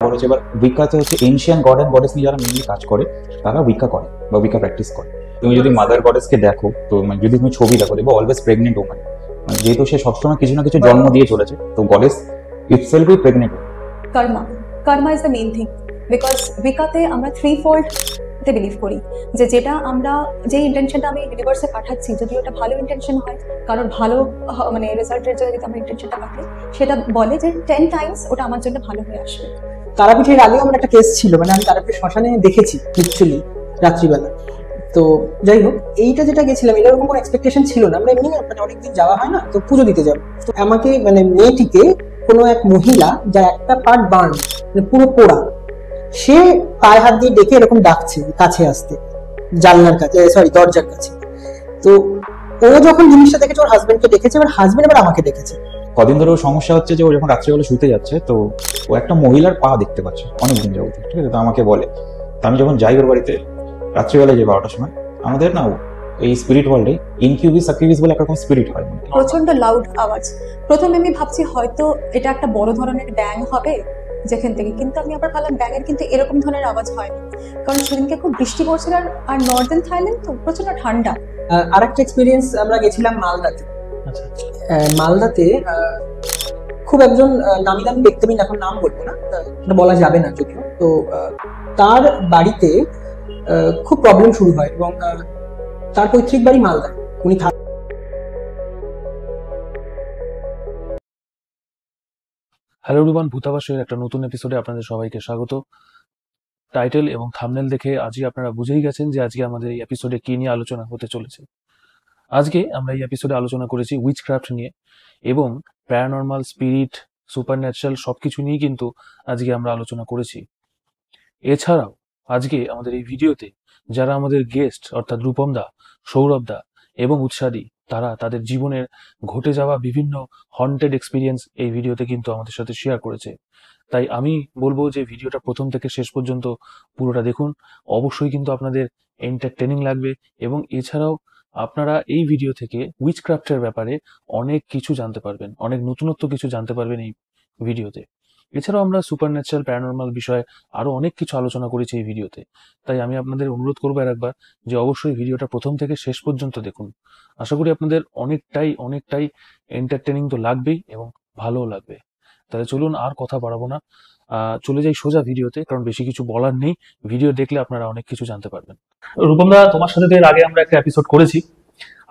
ব্যাপার হচ্ছে, এবার উইকাতে হচ্ছে এনশিয়ান গড অ্যান্ড গডেস নিয়ে যারা মেনলি কাজ করে তারা উইকা করে বা উইকা প্র্যাকটিস করে। তুমি যদি মাদার গডেসকে দেখো, তো যদি তুমি ছবি দেখো, দেখবো অলওয়েজ প্রেগনেন্ট ওম্যান, যেহেতু সে সবসময় কিছু না কিছু জন্ম দিয়ে চলেছে, তো goddess itself is pregnant. Karma is the main thing, because উইকাতে আমরা থ্রি-ফোল্ড বিলিভ করি যে যেটা আমরা যে ইন্টেনশনটা আমি ইউনিভার্সে পাঠাচ্ছি, যদি ওটা ভালো ইন্টেনশন হয়, কারোর ভালো মানে রেজাল্টের জন্য যদি আমরা ইন্টেনশনটা পাঠাই, সেটা বলে যে 10 টাইমস ওটা আমার জন্য ভালো হয়ে আসবে। তারাপীঠের আগেও আমার একটা কেস ছিল, মানে আমি তারাপীঠ শ্মশানে দেখেছি লিটারালি রাত্রিবেলা। তো যাই হোক, এইটা যেটা গেছিলাম এরকম কোনো এক্সপেকটেশন ছিল না, আমরা এমনি মানে অনেকদিন যাওয়া হয় না, তো পুজো দিতে যাবো। তো আমাকে মানে মেয়েটিকে কোনো এক মহিলা, যার একটা পার্ট বার্ন মানে পুরো পোড়া, সে পায়ে হাত দিয়ে ডেকে এরকম ডাকছে কাছে আসতে, জানলার কাছে, সরি দরজার কাছে। তো ও যখন জিনিসটা দেখেছে, ওর হাজবেন্ডকে ডেকেছে, এবার হাজবেন্ড এবার আমাকে ডেকেছে। কদিন ধরে ওর সমস্যা হচ্ছে যে ও যখন রাত্রিবেলা শুতে যাচ্ছে, তো ও একটা মহিলার পা দেখতে পাচ্ছে অনেকদিন যাবত, ঠিক আছে। তো আমাকে বলে, তো আমি যখন যাই ওর বাড়িতে রাত্রিবেলা, যে 12টার সময়, আমাদের না এই স্পিরিট ওয়ার্ল্ডে ইনকিউবিস সাকিউবিস বলে একরকম স্পিরিট হয়, প্রচন্ড লাউড আওয়াজ। প্রথমে আমি ভাবছি হয়তো এটা একটা বড় ধরনের ব্যাং হবে যেখান থেকে, কিন্তু আমি আবার ভাবলাম ব্যাঙের কিন্তু এরকম ধরনের আওয়াজ হয় না, কারণ সেদিনকে খুব বৃষ্টি পড়ছিল আর নর্দার্ন থাইল্যান্ড তো প্রচন্ড ঠান্ডা। আর একটা এক্সপিরিয়েন্স, আমরা গেছিলাম মালদাতে। মালদাতে খুব একজন নামি দামি ব্যক্তি, আমি এখন নাম বলবো না, এটা বলা যাবে না যদিও। তো তার বাড়িতে খুব প্রবলেম শুরু হয়, এবং তার পৈতৃক বাড়ি মালদা। উনি হ্যালো এভরিওয়ান, ভূতাবাসের একটা নতুন এপিসোডে আপনাদের সবাইকে স্বাগত। টাইটেল এবং থাম্বনেল দেখে আজকে আপনারা বুঝেই গেছেন যে আজকে আমাদের এই এপিসোডে কি নিয়ে আলোচনা হতে চলেছে। আজকে আমরা এই এপিসোডে আলোচনা করেছি উইচক্রাফট নিয়ে, এবং প্যারানর্মাল, স্পিরিট, সুপারন্যাচারাল সবকিছু নিয়ে কিন্তু আজকে আমরা আলোচনা করেছি। এছাড়াও আজকে আমাদের এই ভিডিওতে যারা আমাদের গেস্ট, অর্থাৎ রূপম দা, সৌরভ দা এবং উৎসাদী, তারা তাদের জীবনের ঘটে যাওয়া বিভিন্ন হন্টেড এক্সপিরিয়েন্স এই ভিডিওতে কিন্তু আমাদের সাথে শেয়ার করেছে। তাই আমি বলবো যে ভিডিওটা প্রথম থেকে শেষ পর্যন্ত পুরোটা দেখুন, অবশ্যই কিন্তু আপনাদের এন্টারটেনিং লাগবে। এবং এছাড়াও আপনারা এই ভিডিও থেকে উইচক্রাফটের ব্যাপারে অনেক কিছু জানতে পারবেন, অনেক নতুনত্ব কিছু জানতে পারবেন এই ভিডিওতে। এছাড়াও আমরা সুপারন্যাচারাল, প্যারানর্মাল বিষয়ে আরো অনেক কিছু আলোচনা করেছি এই ভিডিওতে। তাই আমি আপনাদের অনুরোধ করবো একবার যে অবশ্যই ভিডিওটা প্রথম থেকে শেষ পর্যন্ত দেখুন। আশা করি আপনাদের অনেকটাই এন্টারটেনিং তো লাগবেই এবং ভালোও লাগবে। তাহলে চলুন আর কথা বাড়াবো না, চলে যাই সোজা ভিডিওতে, কারণ বেশি কিছু বলার নেই। ভিডিও দেখলে আপনারা অনেক কিছু জানতে পারবেন। রূপম দা, তোমার সাথে এর আগে আমরা একটা এপিসোড করেছি।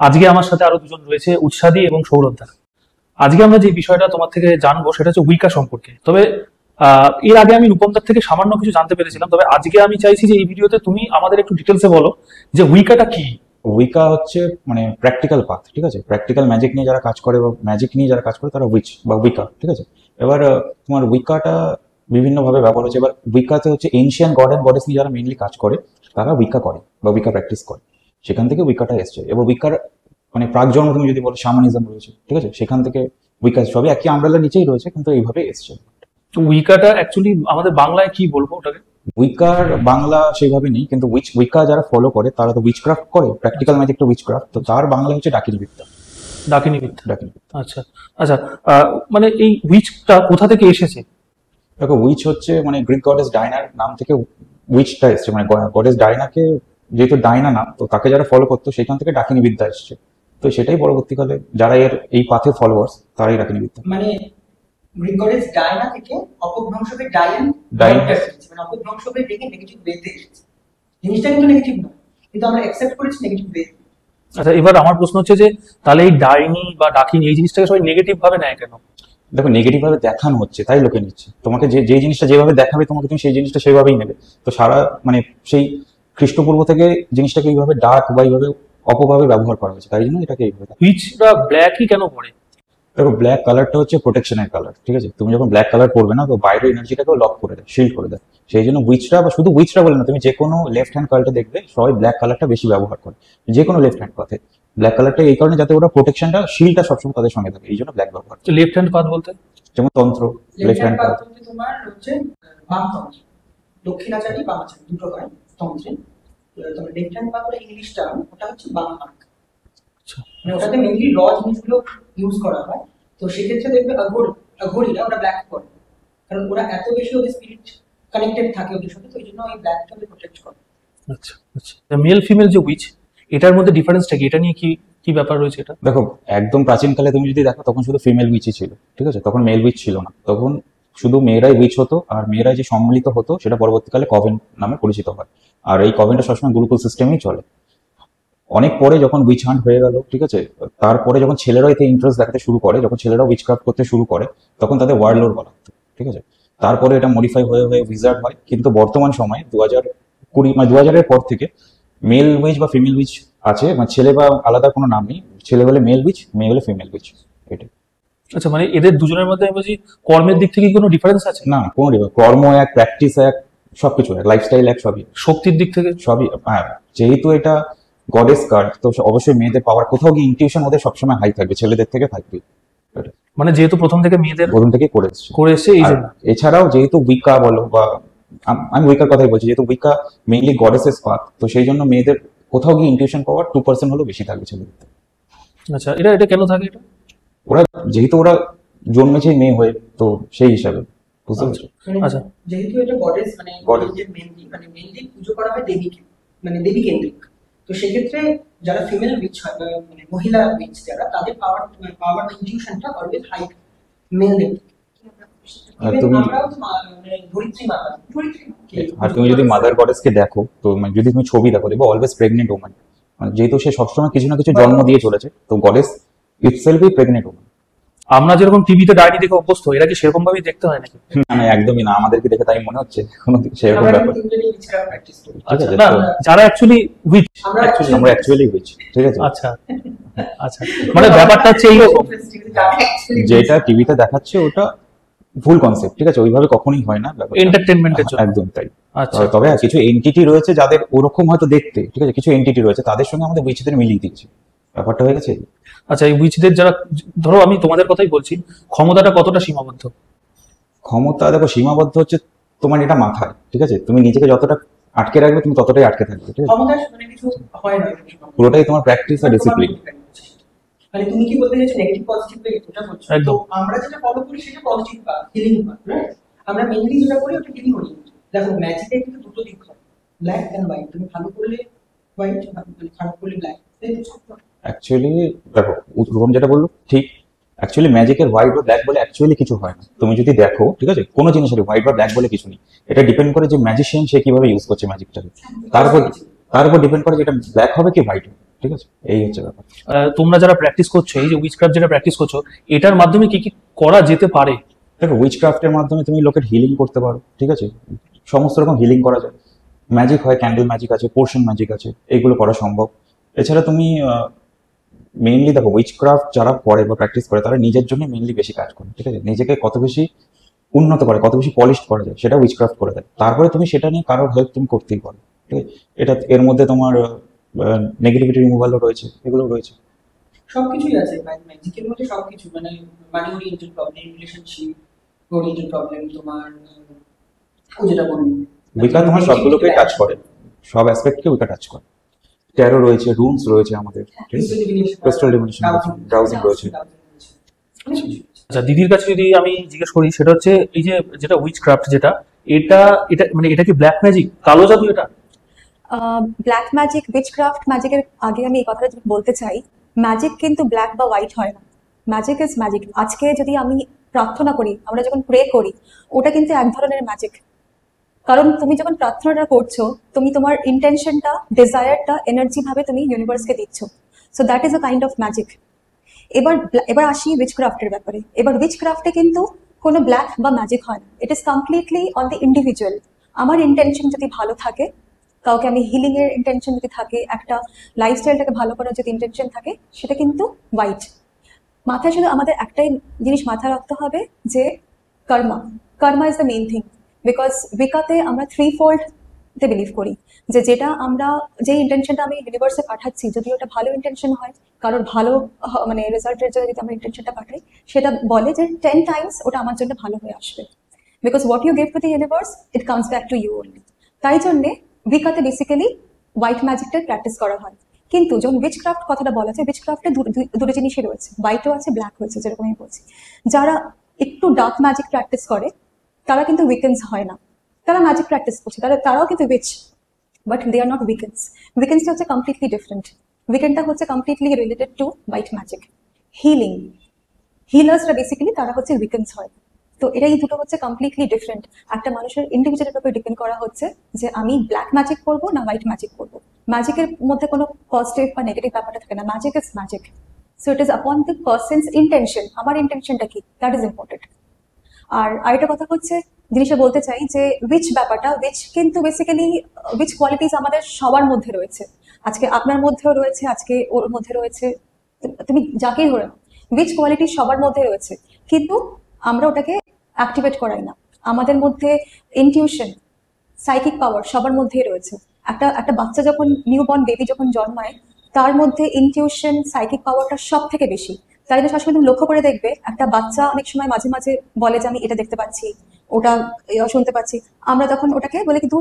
আজকে আমার সাথে আরো দুজন রয়েছে, উৎসাদী এবং সৌরভ দা। আজকে আমরা যে বিষয়টা তোমার থেকে জানবো সেটা হচ্ছে উইকা সম্পর্কে। তবে এর আগে আমি রূপম দার থেকে সামান্য কিছু জানতে পেরেছিলাম, তবে আজকে আমি চাইছি যে এই ভিডিওতে তুমি আমাদের একটু ডিটেলসে বলো যে উইকাটা কি। উইকা হচ্ছে মানে প্র্যাকটিক্যাল পাথ, ঠিক আছে। প্র্যাকটিক্যাল ম্যাজিক নিয়ে যারা কাজ করে বা ম্যাজিক নিয়ে যারা কাজ করে তারা উইচ বা উইকা, ঠিক আছে। এবার তোমার উইকাটা বিভিন্ন ভাবে ব্যবহার হচ্ছে। এবার উইকাতে হচ্ছে এনশিয়ান গড অ্যান্ড গডেস নিয়ে যারা মেনলি কাজ করে তারা উইকা করে বা উইকা প্র্যাকটিস করে, সেখান থেকে উইকাটা এসছে। এবার উইকার মানে প্রাক জন্ম তুমি যদি বলো শামানিজম রয়েছে, ঠিক আছে, সেখান থেকে উইকা সবই একই আমব্রেলার নিচেই রয়েছে, কিন্তু এইভাবে এসছে। উইকাটা অ্যাকচুয়ালি আমাদের বাংলায় কি বলবো ওটাকে? উইকার বাংলা সেইভাবে নেই, কিন্তু উইকা যারা ফলো করে তারা তো উইচক্রাফট করে, প্র্যাকটিক্যাল ম্যাজিক তো উইচক্রাফট, তো তার বাংলা হচ্ছে ডাকিনী বিদ্যা। ডাকিনী বিদ্যা। আচ্ছা আচ্ছা, মানে এই উইচটা কোথা থেকে এসেছে? দেখো, উইচ হচ্ছে মানে গ্রিক গডেস ডায়নার নাম থেকে উইচটা এসছে, মানে গডেস ডায়নাকে যেহেতু ডায়না নাম, তো তাকে যারা ফলো করতো সেখান থেকে ডাকিনী বিদ্যা এসছে। তো সেটাই পরবর্তীকালে যারা এর এই পাথের ফলোয়ার্স তারাই ডাকিনী বিদ্যা। মানে গ্রিক গডেস ডায়না থেকে অপভ্রংশকে ডায়ান, মানে অপভ্রংশকে দেখে নেগেটিভ ওয়েতে এসেছে। জিনিসটা কিন্তু নেগেটিভ না, কিন্তু আমরা অ্যাকসেপ্ট করেছি নেগেটিভ ওয়ে। আচ্ছা, এবার আমার প্রশ্ন হচ্ছে যে তাহলে এই ডাইনি বা ডাকিনী এই জিনিসটাকে সবাই নেগেটিভ ভাবে নেয় কেন? দেখো, নেগেটিভ ভাবে দেখানো হচ্ছে তাই লোকে নিচ্ছে। তোমাকে যে জিনিসটা যেভাবে দেখাবে তোমাকে তুমি সেই জিনিসটা সেভাবেই নেবে। তো সারা মানে সেই খ্রিস্টপূর্ব থেকে জিনিসটাকে এইভাবে ডার্ক বা এইভাবে অপভাবে ব্যবহার করা হয়েছে, তাই জন্য এটাকে এইভাবে। উইচরা ব্ল্যাকই কেন পড়ে? দেখো, ব্ল্যাক কালারটা হচ্ছে প্রোটেকশনের কালার, ঠিক আছে। তুমি যখন ব্ল্যাক কালার পরবে না, তো বাইরের এনার্জিটাকেও লক করে দেয়, শিল্ড করে দেয়। সেই জন্য উইচরা, বা শুধু উইচরা বলে না, তুমি যে কোনো লেফট হ্যান্ড কালারটা দেখবে সবাই ব্ল্যাক কালারটা বেশি ব্যবহার করে, যে কোনো লেফট হ্যান্ড পাথে ব্ল্যাক কালারটা এই কারণে যাতে ওরা প্রোটেকশনটা, শিল্ডটা সবসময় তাদের সঙ্গে থাকে, এই জন্য ব্ল্যাক ব্যবহার। লেফট হ্যান্ড পাথ বলতে যেমন তন্ত্র, লেফট হ্যান্ড পাথ তোমার হচ্ছে বামতন্ত্র, দক্ষিণাচারী বামাচারী দুটো হয় তন্ত্রে। তোমার left hand path English term, ওটা হচ্ছে বাম হাত। মানে ওটাতে মেইনলি র জিনিসগুলো ইউজ করা হয়। তো সেক্ষেত্রে দেখবে অঘোরীরা ওরা ব্ল্যাক করে, কারণ ওরা এত বেশি ওদের স্পিরিট কানেক্টেড থাকে ওদের সাথে, তো এই জন্য ওই ব্ল্যাকটাকে প্রোটেক্ট করে। আচ্ছা আচ্ছা, মেল ফিমেল যে উইচ, এটার মধ্যে ডিফারেন্সটা কি? এটা নিয়ে কি কি ব্যাপার রয়েছে এটা? দেখো, একদম প্রাচীনকালে তুমি যদি দেখো তখন শুধু ফিমেল উইচই ছিল, ঠিক আছে? তখন মেল উইচ ছিল না, তখন শুধু মেয়েরাই উইচ হতো, আর মেয়েরাই যে সম্মিলিত হতো সেটা পরবর্তীকালে কভেন নামে পরিচিত হয়। আর এই কভেনটা সবসময় গুরুকুল সিস্টেমেই চলে। অনেক পরে যখন উইচ হান্ট হয়ে গেল, ঠিক আছে, তারপরে যখন ছেলেরা এতে ইন্টারেস্ট দেখাতে শুরু করে, যখন ছেলেরা উইচ ক্রাফট করতে শুরু করে, তখন তাদের ওয়ার্ডলোড বলা হতো, ঠিক আছে? তারপরে এটা মডিফাই হয়ে হয়ে উইজার্ড হয়। কিন্তু বর্তমান সময়ে 2020 মানে 2000-এর পর থেকে মেল উইচ বা ফিমেল উইচ আছে, মানে ছেলে বা আলাদা কোনো নাম নেই, ছেলে বলে মেল উইচ, মেয়ে বলে ফিমেল উইচ, এটা। আচ্ছা, মানে এদের দুজনের মধ্যে আমি বলছি কর্মের দিক থেকে কি কোনো ডিফারেন্স আছে? না, কোনো কর্ম এক, প্র্যাকটিস এক, সবকিছু এক, লাইফস্টাইল এক, সবই শক্তির দিক থেকে? সবই হ্যাঁ। যেহেতু এটা গডেস কার্ড, তো অবশ্যই মেয়েদের পাওয়ার কোথাও গিয়ে ইনটিউশন ওদের সবসময় হাই থাকবে, ছেলেদের থেকে থাকবে, মানে যেহেতু প্রথম থেকে মেয়েদের প্রথম থেকে করে এসছে। করে এসছে এই আর জন্য। এছাড়াও যেহেতু উইকা বলো বা আমি উইকার কথাই বলছি, যেহেতু উইকা মেইনলি গডেসেস পাথ, তো সেই জন্য মেয়েদের কোথাও গিয়ে ইনটিউশন পাওয়ার 2% হলেও বেশি থাকবে ছেলেদের থেকে। আচ্ছা, এটা এটা কেন থাকে এটা? ওরা যেহেতু ওরা জন্মেছে মেয়ে হয়ে, তো সেই হিসাবে বুঝতে পারছো? আচ্ছা। যেহেতু এটা গডেস, মানে Goddess। মেনলি পুজো করা হয় দেবীকে, মানে দেবী কেন্দ্রিক। তো সেক্ষেত্রে যারা ফিমেল উইচ হয় বা মানে মহিলা উইচ যারা, তাদের পাওয়ার ইনটিউশনটা অলওয়েজ হাই মেলদের থেকে। আর তুমি- আমরাও তো মানে ধরিত্রী মাতা, আর তুমি যদি মাদার গডেসকে দেখো, তো মানে যদি তুমি ছবি দেখো, দেখবো অলওয়েজ প্রেগনেন্ট ওম্যান, মানে যেহেতু সে সবসময় কিছু না কিছু জন্ম দিয়ে চলেছে, তো গডেস ইটসেলফই প্রেগনেন্ট ওম্যান। আমরা যেরকম টিভিতে ডায়েরি দেখে অভ্যস্ত, এরা কি সেরকম ভাবেই দেখতে হয় নাকি? না না, একদমই না, আমাদেরকে দেখে তাই মনে হচ্ছে কোনো সেরকম আমরা ব্যাপার, তিনজনই উইচক্রাফট প্র্যাকটিস করি। ঠিক আচ্ছা, আছে? না তো যারা অ্যাকচুয়ালি উইচ। আমরা আমরা অ্যাকচুয়ালি উইচ, ঠিক আছে? আচ্ছা আচ্ছা, মানে ব্যাপারটা হচ্ছে এইরকম। যেটা টিভিতে দেখাচ্ছে ওটা ভুল কনসেপ্ট, ঠিক আছে? ওইভাবে কখনোই হয় না ব্যাপারটা। এন্টারটেনমেন্টের জন্য। একদম তাই। আচ্ছা তবে হ্যাঁ, কিছু এন্টিটি রয়েছে যাদের ওরকম হয়তো দেখতে, ঠিক আছে, কিছু এন্টিটি রয়েছে তাদের সঙ্গে আমাদের উইচদের মিলিয়ে দিয়েছে, ব্যাপারটা হয়ে গেছে। আচ্ছা, এই উইচদের যারা, ধরো আমি তোমাদের কথাই বলছি, ক্ষমতাটা কতটা সীমাবদ্ধ? ক্ষমতা দেখো সীমাবদ্ধ হচ্ছে তোমার এটা মাথায়, ঠিক আছে? তুমি নিজেকে যতটা আটকে রাখবে তুমি ততটাই আটকে থাকবে, ঠিক আছে? ক্ষমতা মানে কিছু হয় না, পুরোটাই তোমার প্র্যাকটিস আর ডিসিপ্লিন। মানে তুমি কি বলতে চাইছো নেগেটিভ পজিটিভ এটা বলছো? একদম। তো আমরা যেটা ফলো করি সেটা positive part, healing part, right? আমরা মেইনলি যেটা করি ওটা হিলিং করি। দেখো ম্যাজিকে কিন্তু দুটো দিক হয়, ব্ল্যাক এন্ড হোয়াইট। তুমি ভালো করলে হোয়াইট, মানে খারাপ করলে ব্ল্যাক। অ্যাকচুয়ালি দেখো, রুবম যেটা বললো ঠিক, অ্যাকচুয়ালি ম্যাজিকের হোয়াইট বা ব্ল্যাক বলে অ্যাকচুয়ালি কিছু হয় না। তুমি যদি দেখো, ঠিক আছে, কোনো জিনিসের হোয়াইট বা ব্ল্যাক বলে কিছু নেই। এটা ডিপেন্ড করে যে ম্যাজিশিয়ান সে কিভাবে ইউজ করছে ম্যাজিকটাকে, তার উপর ডিপেন্ড করে যে এটা ব্ল্যাক হবে কি হোয়াইট হবে, ঠিক আছে? এই হচ্ছে ব্যাপার। তোমরা যারা প্র্যাকটিস করছো, এই যে উইচক্রাফট যেটা প্র্যাকটিস করছো, এটার মাধ্যমে কি কি করা যেতে পারে? দেখো, উইচ ক্রাফটের মাধ্যমে তুমি লোকের হিলিং করতে পারো, ঠিক আছে? সমস্ত রকম হিলিং করা যায়। ম্যাজিক হয়, ক্যান্ডেল ম্যাজিক আছে, পোর্শন ম্যাজিক আছে, এগুলো করা সম্ভব। এছাড়া তুমি মেইনলি দেখো, উইচ ক্রাফট যারা করে বা প্র্যাকটিস করে তারা নিজের জন্য মেইনলি বেশি কাজ করে, ঠিক আছে? নিজেকে কত বেশি উন্নত করে, কত বেশি পলিশ করা যায় সেটা উইচ ক্রাফট করে দেয়। তারপরে তুমি সেটা নিয়ে কারোর হেল্প তুমি করতেই পারো, ঠিক আছে? এটা এর মধ্যে তোমার নেগেটিভিটি রিমুভালও রয়েছে, এগুলো রয়েছে। সবকিছুই আছে ম্যাজিকের মধ্যে, সবকিছু মানে money oriented problem, relationship oriented problem, তোমার ও যেটা বলবো উইকা তোমার সবগুলোকে টাচ করে, সব অ্যাসপেক্টকে উইকা টাচ করে। ট্যারো রয়েছে, রুনস রয়েছে আমাদের, ঠিক আছে? Crystal divination রয়েছে, dowsing রয়েছে। আচ্ছা, দিদির কাছে যদি আমি জিজ্ঞেস করি, সেটা হচ্ছে এই যে যেটা উইচক্রাফট, যেটা এটা এটা মানে এটা কি ব্ল্যাক ম্যাজিক, কালো জাদু এটা? ব্ল্যাক ম্যাজিক, উইচক্রাফট ম্যাজিকের আগে আমি এই কথাটা বলতে চাই, ম্যাজিক কিন্তু ব্ল্যাক বা হোয়াইট হয় না। Magic is magic. আজকে যদি আমি প্রার্থনা করি, আমরা যখন প্রে করি, ওটা কিন্তু এক ধরনের ম্যাজিক। কারণ তুমি যখন প্রার্থনাটা করছো, তুমি তোমার ইন্টেনশনটা, ডিজায়ারটা এনার্জি ভাবে তুমি ইউনিভার্সকে দিচ্ছ। So that is a kind of magic. এবার আসি উইচক্রাফটের ব্যাপারে। এবার উইচক্রাফটে কিন্তু কোনো ব্ল্যাক বা ম্যাজিক হয় না। It is completely on the individual. আমার ইন্টেনশন যদি ভালো থাকে, কাউকে আমি হিলিং এর ইন্টেনশন যদি থাকে, একটা লাইফস্টাইলটাকে ভালো করার যদি ইন্টেনশন থাকে, সেটা কিন্তু হোয়াইট। মাথায় শুধু আমাদের একটাই জিনিস মাথায় রাখতে হবে যে karma is the main thing. Because উইকাতে আমরা থ্রি ফোল্ডতে বিলিভ করি, যে যেটা আমরা যে ইন্টেনশনটা আমি ইউনিভার্সে পাঠাচ্ছি, যদি ওটা ভালো ইন্টেনশন হয়, কারোর ভালো মানে রেজাল্টের জন্য যদি আমরা ইন্টেনশনটা পাঠাই, সেটা বলে যে 10 টাইমস ওটা আমার জন্য ভালো হয়ে আসবে। Because what you give to the universe, it comes back to you only. তাই জন্যে উইকাতে বেসিক্যালি হোয়াইট ম্যাজিকটা প্র্যাকটিস করা হয়। কিন্তু যখন উইচক্রাফট কথাটা বলা আছে, উইচক্রাফটে দুটো জিনিসই রয়েছে, হোয়াইটও আছে, ব্ল্যাক হয়েছে, যেরকম আমি বলছি। যারা একটু ডার্ক ম্যাজিক প্র্যাকটিস করে তারা কিন্তু উইকেন্স হয় না, তারা ম্যাজিক প্র্যাকটিস করছে, তারাও কিন্তু witch, but they are not Wiccans. উইকেন্সটা হচ্ছে কমপ্লিটলি ডিফারেন্ট। উইকেন্ডটা হচ্ছে completely related to white magic, healing. হিলার্সরা বেসিক্যালি তারা হচ্ছে উইকেন্স হয়। তো এটাই দুটো হচ্ছে কমপ্লিটলি ডিফারেন্ট। একটা মানুষের ইন্ডিভিজুয়ালের উপর ডিপেন্ড করা হচ্ছে যে আমি ব্ল্যাক ম্যাজিক করবো না হোয়াইট ম্যাজিক করবো। ম্যাজিকের মধ্যে কোনো পজিটিভ বা নেগেটিভ ব্যাপারটা থাকে না, magic is magic. So it is upon the person's intention, আমার ইন্টেনশনটা কি, দ্যাট ইজ ইম্পর্টেন্ট। আর আরেকটা কথা হচ্ছে জিনিসটা বলতে চাই যে উইচ ব্যাপারটা, উইচ কিন্তু বেসিক্যালি উইচ কোয়ালিটিস আমাদের সবার মধ্যে রয়েছে। আজকে আপনার মধ্যেও রয়েছে, আজকে ওর মধ্যে রয়েছে, তুমি যাকেই ধরে নাও, উইচ কোয়ালিটি সবার মধ্যে রয়েছে, কিন্তু আমরা ওটাকে অ্যাক্টিভেট করাই না। আমাদের মধ্যে ইনটিউশন, সাইকিক পাওয়ার সবার মধ্যেই রয়েছে। একটা বাচ্চা যখন নিউবর্ন বেবি যখন জন্মায়, তার মধ্যে ইনটিউশন, সাইকিক পাওয়ারটা সব থেকে বেশি। তাই জন্য সবসময় তুমি লক্ষ্য করে দেখবে একটা বাচ্চা অনেক সময় মাঝে মাঝে বলে যে আমি এটা দেখতে পাচ্ছি, ওটা শুনতে পাচ্ছি। আমরা তখন ওটাকে বলে কিন্তু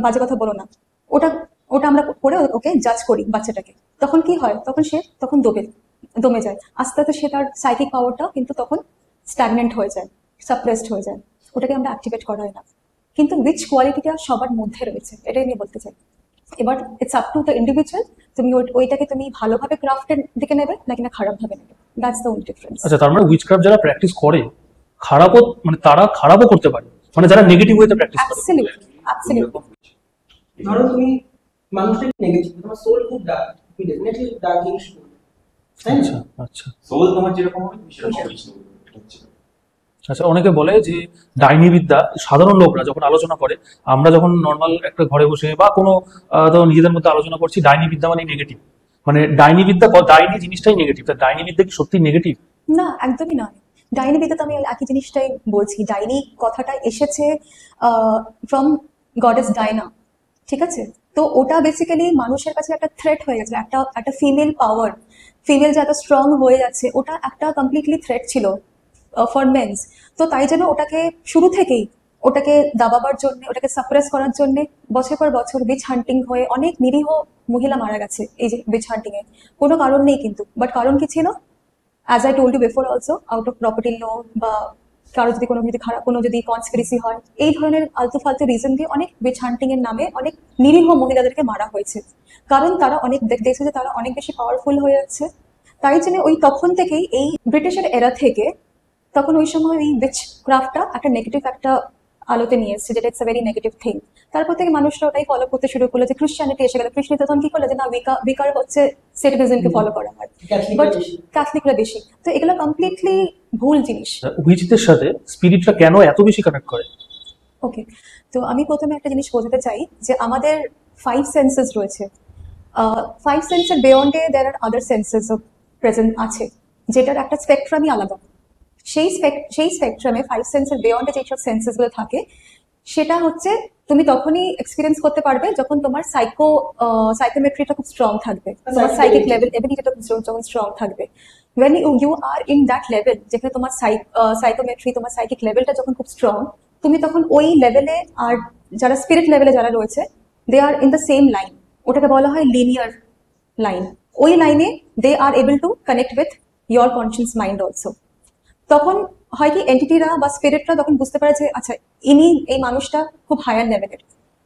বাজে কথা বলো না, ওটা ওটা আমরা করে ওকে জাজ করি বাচ্চাটাকে। তখন কি হয়, তখন দমে যায়, আস্তে আস্তে সে তার সাইকিক পাওয়ারটা কিন্তু তখন স্ট্যাগনেন্ট হয়ে যায়, সাপ্রেসড হয়ে যায়, ওটাকে আমরা অ্যাক্টিভেট করা হয় না। কিন্তু উইচ কোয়ালিটিটা সবার মধ্যে রয়েছে, এটাই আমি বলতে চাই। এবার it's up to the individual, তুমি ওইটাকে তুমি ভালোভাবে ক্রাফটের দিকে নেবে নাকি না খারাপভাবে নেবে, দ্যাটস দ্য ওনলি ডিফারেন্স। আচ্ছা, তার মানে উইচক্রাফট যারা প্র্যাকটিস করে খারাপও, মানে তারা খারাপও করতে পারে, মানে যারা নেগেটিভ ওয়েতে প্র্যাকটিস করে। অ্যাবসলিউটলি। ধরো তুমি মানুষটা নেগেটিভ, তোমার সোল খুব ডার্ক, তুমি ডেফিনেটলি ডার্ক জিনিস করবে, তাই না? আচ্ছা আচ্ছা সোল তোমার যেরকম হবে তুমি সেরকম হবে। আচ্ছা, অনেকে বলে যে ডাইনি বিদ্যা, সাধারণ লোকরা যখন আলোচনা করে, আমরা যখন নর্মাল একটা ঘরে বসে বা কোনো ধরো নিজেদের মধ্যে আলোচনা করছি, ডাইনি বিদ্যা মানে নেগেটিভ, মানে ডাইনি বিদ্যা, ডাইনি জিনিসটাই নেগেটিভ। তা ডাইনি বিদ্যা কি সত্যি নেগেটিভ? না, একদমই নয়। ডাইনি বিদ্যা তো আমি একই জিনিসটাই বলছি। ডাইনি কথাটা এসেছে ফ্রম গডেস ডায়না, ঠিক আছে? তো ওটা বেসিক্যালি মানুষের কাছে একটা থ্রেট হয়ে গেছে, একটা ফিমেল পাওয়ার, ফিমেল যে এত স্ট্রং হয়ে যাচ্ছে, ওটা একটা কমপ্লিটলি থ্রেট ছিল ফর মেন্স। তো তাই জন্য ওটাকে শুরু থেকেই ওটাকে দাবাবার জন্য, ওটাকে সাপ্রেস করার জন্য বছর পর বছর উইচ হান্টিং হয়ে অনেক নিরীহ মহিলা মারা গেছে এই যে উইচ হান্টিং এ। কোনো কারণ নেই কিন্তু, বাট কারণ কি ছিল? As I told you before also, out of property law বা কারো যদি কোনো যদি কনস্পিরেসি হয়, এই ধরনের আলতু ফালতু রিজন দিয়ে অনেক উইচ হান্টিং এর নামে অনেক নিরীহ মহিলাদেরকে মারা হয়েছে। কারণ তারা অনেক দেখছে যে তারা অনেক বেশি পাওয়ারফুল হয়ে যাচ্ছে। তাই জন্য ওই তখন থেকেই এই ব্রিটিশের এরা থেকে তখন ওই সময় এই উইচ ক্রাফটটা একটা নেগেটিভ একটা আলোতে নিয়ে এসছে, যেটা it's a very negative thing. তারপর থেকে মানুষরা ওটাই ফলো করতে শুরু করলো, যে ক্রিশ্চিয়ানিটি এসে গেল। ক্রিশ্চিয়ানিটি তখন কি করলো যে না, উইকার হচ্ছে সেটানিজমকে ফলো করা হয়, বাট ক্যাথলিকরা বেশি। তো এগুলো কমপ্লিটলি ভুল জিনিস। উইচদের সাথে স্পিরিটরা কেন এত বেশি কানেক্ট করে? ওকে, তো আমি প্রথমে একটা জিনিস বোঝাতে চাই যে আমাদের 5 সেন্সেস রয়েছে। 5 সেন্সের বিয়ন্ডে দেয়ার আর আদার সেন্সেস অফ প্রেজেন্ট আছে, যেটার একটা স্পেকট্রামই আলাদা। সেই স্পেকট্রামে 5 সেন্সের বিয়ন্ডে যেসব সেন্সেসগুলো থাকে, সেটা হচ্ছে তুমি তখনই এক্সপিরিয়েন্স করতে পারবে যখন তোমার সাইকোমেট্রিটা খুব স্ট্রং থাকবে, তোমার সাইকিক লেভেল এবিলিটিটা যখন স্ট্রং থাকবে। when you are in that level, যেখানে তোমার সাইকোমেট্রি, তোমার সাইকিক লেভেলটা যখন খুব স্ট্রং, তুমি তখন ওই লেভেলে, আর যারা স্পিরিট লেভেলে যারা রয়েছে, they are in the same line, ওটাকে বলা হয় লিনিয়ার লাইন। ওই লাইনে they are able to connect with your conscious mind also. তখন হয় কি, এন্টিটিরা বা স্পিরিটরা তখন বুঝতে পারে যে আচ্ছা, এই মানুষটা খুব হায়ার লেভেলের,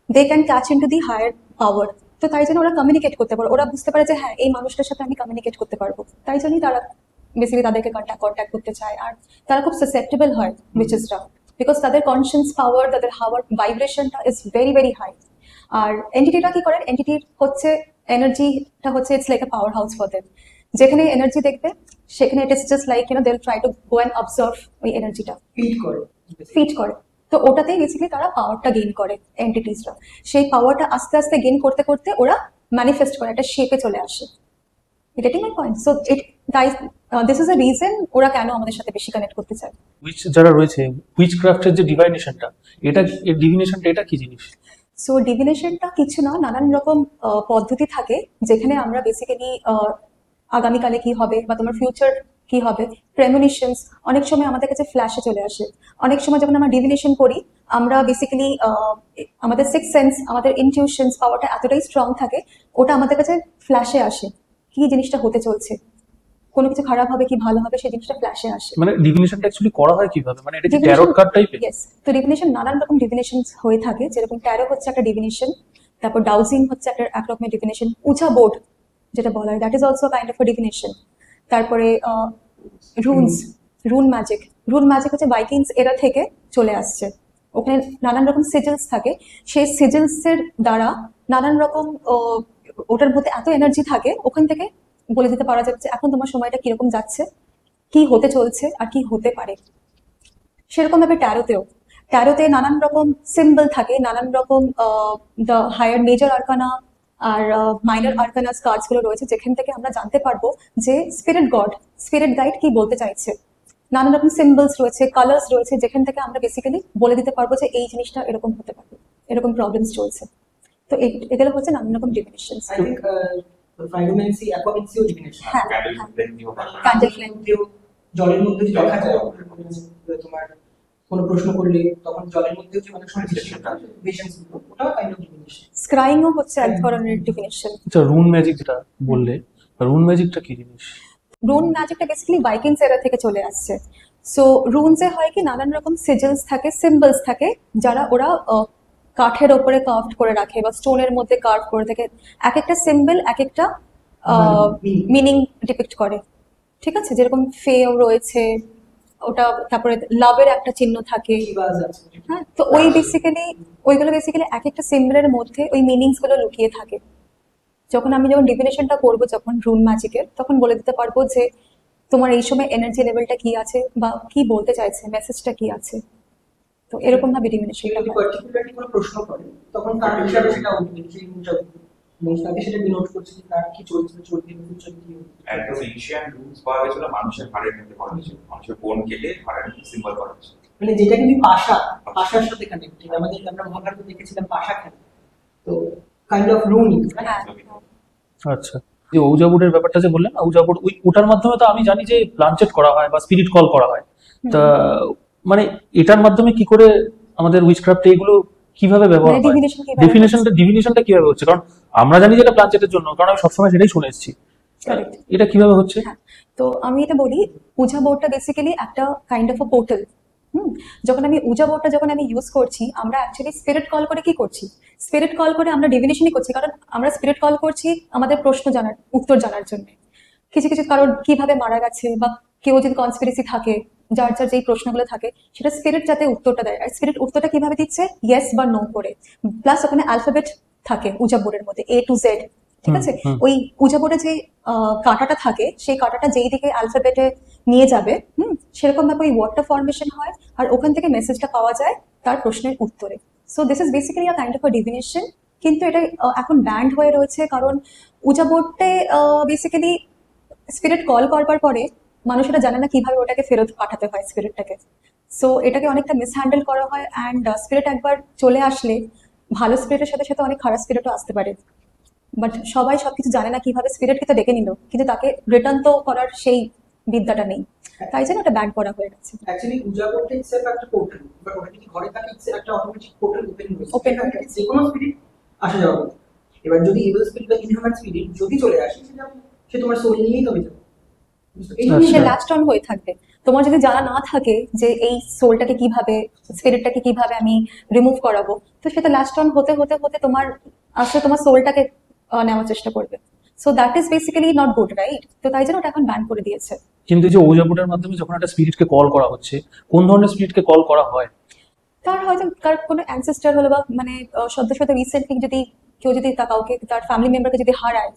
they can catch into the higher power. তো তাই জন্য ওরা কমিউনিকেট করতে পারে, ওরা বুঝতে পারে যে হ্যাঁ, এই মানুষটার সাথে আমি কমিউনিকেট করতে পারবো। তাই জন্যই তারা বেসিক্যালি তাদেরকে কন্ট্যাক্ট করতে চায়। আর তারা খুব সাসেপ্টেবল হয় উইচেসরা, বিকজ তাদের কনসিয়াস পাওয়ার, তাদের হাওয়ার ভাইব্রেশনটা ইজ ভেরি ভেরি হাই। আর এন্টিটিটা কি করে, এন্টিটির হচ্ছে এনার্জিটা হচ্ছে it's like a power house for them. যেখানে এনার্জি দেখবে সেখানে it is just like they will try to go and observe ওই এনার্জিটা, ফিট করে। তো ওটাতেই বেসিক্যালি তারা পাওয়ারটা গেইন করে এন্টিটিসরা। সেই পাওয়ারটা আস্তে আস্তে গেইন করতে করতে ওরা ম্যানিফেস্ট করে, একটা শেপে চলে আসে। Getting my point? So this is a reason ওরা কেন আমাদের সাথে বেশি কানেক্ট করতে চায়। উইচ যারা রয়েছে, উইচক্রাফটের যে ডিভাইনেশনটা, এটা কি জিনিস? সো ডিভিনেশনটা কিছু না, নানান রকম পদ্ধতি থাকে যেখানে আমরা বেসিক্যালি আগামীকালে কি হবে বা তোমার ফিউচার কি হবে, প্রেমনিশনস অনেক সময় আমাদের কাছে ফ্ল্যাশে চলে আসে। অনেক সময় যখন আমরা ডিভিনেশন করি, আমরা বেসিক্যালি আমাদের 6 সেন্স, আমাদের ইনটিউশনস পাওয়ারটা এতটাই স্ট্রং থাকে, ওটা আমাদের কাছে ফ্ল্যাশে আসে কি জিনিসটা হতে চলছে। কোনো কিছু খারাপ হবে কি ভালো হবে সেই জিনিসটা ফ্ল্যাশে আসে। মানে ডিভিনেশনটা অ্যাকচুয়ালি করা হয় কিভাবে, মানে এটা কি ট্যারট কার্ড টাইপের? ইয়েস, তো ডিভিনেশন নানান রকম ডিভিনেশন হয়ে থাকে, যেরকম ট্যারো হচ্ছে একটা ডিভিনেশন, তারপর ডাউজিং হচ্ছে একটা একরকমের ডিভিনেশন, উচা বোর্ড যেটা বলা হয় that is also kind of a divination. তারপরে রুন ম্যাজিক হচ্ছে ভাইকিংস এরা থেকে চলে আসছে। ওখানে নানান রকম সিজলস থাকে, সেই সিজলসের দ্বারা নানান রকম ওটার মধ্যে এত এনার্জি থাকে, ওখান থেকে বলে দিতে পারা যাচ্ছে এখন তোমার সময়টা কিরকম যাচ্ছে, কি হতে চলছে আর কি হতে পারে। সেরকম ভাবে ট্যারোতে নানান রকম সিম্বল থাকে, নানান রকম দ্য হায়ার মেজর আরকানা আর মাইনর আরকানাস কার্ডস গুলো রয়েছে, যেখান থেকে আমরা জানতে পারবো যে স্পিরিট গাইড কি বলতে চাইছে। নানান রকম সিম্বলস রয়েছে, কালার্স রয়েছে, যেখান থেকে আমরা বেসিক্যালি বলে দিতে পারবো যে এই জিনিসটা এরকম হতে পারে, এরকম প্রবলেমস চলছে। তো এগুলো হচ্ছে নানান রকম ডিভিনেশনস। আই থিংক ফাইরোম্যান্সি অ্যাকোয়ামেন্সিও ডিভিনেশন, হ্যাঁ, ক্যান্ডেল ফ্লেম, জলের মধ্যে যে দেখা যায় তোমার কোনো প্রশ্ন করলে তখন জলের মধ্যে যে অনেক সময় ভিশনস ওটাও কাইন্ড অফ ডিভিনেশন। স্ক্রাইংও হচ্ছে এক ধরনের ডিভিনেশন। আচ্ছা, রুন ম্যাজিক যেটা বললে, রুন ম্যাজিকটা কি জিনিস? রুন ম্যাজিকটা বেসিক্যালি ভাইকিংস এরা থেকে চলে আসছে। সো রুনসে হয় কি নানান রকম সিজলস থাকে, সিম্বলস থাকে, যারা ওরা কাঠের ওপরে কার্ভড করে রাখে বা স্টোনের মধ্যে কার্ভ করে থাকে। এক একটা সিম্বল এক একটা মিনিং ডিপিক্ট করে, ঠিক আছে? যেরকম ফেও রয়েছে ওটা, তারপরে লাভের একটা চিহ্ন থাকে, হ্যাঁ। তো ওইগুলো বেসিক্যালি এক একটা সিম্বলের মধ্যে ওই মিনিংস গুলো লুকিয়ে থাকে। যখন ডিভিনেশনটা করবো যখন রুন ম্যাজিকের, তখন বলে দিতে পারবো যে তোমার এই সময় এনার্জি লেভেলটা কি আছে বা কি বলতে চাইছে, মেসেজটা কি আছে। তো এরকম ভাবে ডিভিনেশনটা হয়। পার্টিকুলারলি কোনো প্রশ্ন করে তখন তার হিসাবে সেটা উঠবে, সেই তাকে সেটা ডিনোট করছে যে তার কি চলছে ফিউচার কি হবে। একদম এনশিয়েন্ট রুলস পাওয়া গেছিল মানুষের হাড়ের মধ্যে করা হয়েছিল, মানুষের বোন কেটে হাড়ের মধ্যে সিম্বল করা হয়েছিল, মানে যেটা কিন্তু পাশার সাথে কানেক্টেড। আমাদের আমরা মহাভারতে দেখেছিলাম পাশা খেলা, তো কাইন্ড অফ রুনিং। আচ্ছা, যে ঔজা বোর্ডের ব্যাপারটা যে বললেন, ঔজা বোর্ড ওটার মাধ্যমে তো আমি জানি যে প্লানচেট করা হয় বা স্পিরিট কল করা হয়। তা মানে এটার মাধ্যমে কি করে আমাদের উইচক্রাফটে এগুলো কিভাবে ব্যবহার হয়? ডিভিনেশনটা কিভাবে হচ্ছে? কারণ আমরা জানি যে এটা প্লানচেটের জন্য, কারণ আমি সবসময় সেটাই শুনে এসেছি। এটা কিভাবে হচ্ছে? তো আমি এটা বলি, উজা বোর্ডটা বেসিক্যালি একটা কাইন্ড অফ আ পোর্টাল। যখন আমি উজা বোর্ডটা ইউজ করছি, আমরা অ্যাকচুয়ালি স্পিরিট কল করে কি করছি? স্পিরিট কল করে আমরা ডিভিনেশনই করছি, কারণ আমরা স্পিরিট কল করছি আমাদের উত্তর জানার জন্য। কিছু কারণ কিভাবে মারা গেছে বা কেউ যদি কনস্পিরেসি থাকে, যার যেই প্রশ্নগুলো থাকে, সেটা স্পিরিট যাতে উত্তরটা দেয়। আর স্পিরিট উত্তরটা কিভাবে দিচ্ছে? ইয়েস বা নো করে। প্লাস ওখানে অ্যালফাবেট থাকে উজা বোর্ডের মধ্যে, A to Z, ঠিক আছে? ওই উজা বোর্ডে যে কাঁটাটা থাকে, সেই কাঁটাটা যেই দিকে অ্যালফাবেটে নিয়ে যাবে, সেরকম ভাবে ওই ওয়ার্ডটা ফরমেশন হয়, আর ওখান থেকে মেসেজটা পাওয়া যায় তার প্রশ্নের উত্তরে। So this is basically a kind of a divination. কিন্তু এটা এখন ব্যান্ড হয়ে রয়েছে, কারণ উজা বোর্ডে বেসিক্যালি স্পিরিট কল করবার পরে মানুষেরা জানে না কিভাবে ওটাকে ফেরত পাঠাতে হয় স্পিরিটটাকে। সো এটাকে অনেকটা মিসহ্যান্ডেল করা হয়। অ্যান্ড স্পিরিট একবার চলে আসলে ভালো স্পিরিটের সাথে সাথে অনেক খারাপ স্পিরিটও আসতে পারে, বাট সবাই সবকিছু জানে না কিভাবে। স্পিরিটকে তো ডেকে নিল, কিন্তু তাকে রিটার্ন তো করার সেই বিদ্যাটা নেই, তাই জন্য ওটা ব্যান করা হয়ে গেছে। অ্যাকচুয়ালি উজা বোর্ডটা ইটসেলফ একটা পোর্টাল, বাট ওটা যদি ঘরে থাকে একটা অটোমেটিক পোর্টাল ওপেন হয়ে গেছে, যে কোনো স্পিরিট আসা যাওয়া করতে। এবার যদি ইভিল স্পিরিট বা ইনহিউম্যান স্পিরিট যদি চলে আসে, সে তোমার সোল নিয়েই তবে যাবে, সে লাস্ট অন হয়ে থাকবে। তোমার যদি জানা না থাকে যে এই সোলটাকে কিভাবে, স্পিরিটটাকে কিভাবে আমি রিমুভ করাবো, তো সেটা লাস্ট অন হতে হতে হতে তোমার আসলে তোমার সোলটাকে নেওয়ার চেষ্টা করবে। So that is basically not good, right? তো তাই জন্য ওটা এখন ব্যান করে দিয়েছে। কিন্তু এই যে ঔজা বোর্ডের মাধ্যমে যখন একটা স্পিরিটকে কল করা হচ্ছে, কোন ধরনের স্পিরিটকে কল করা হয়? তার হয়তো তার কোনো অ্যানসেস্টার হলো, বা মানে সদ্য রিসেন্টলি যদি কেউ যদি কাউকে, তার ফ্যামিলি মেম্বারকে যদি হারায়,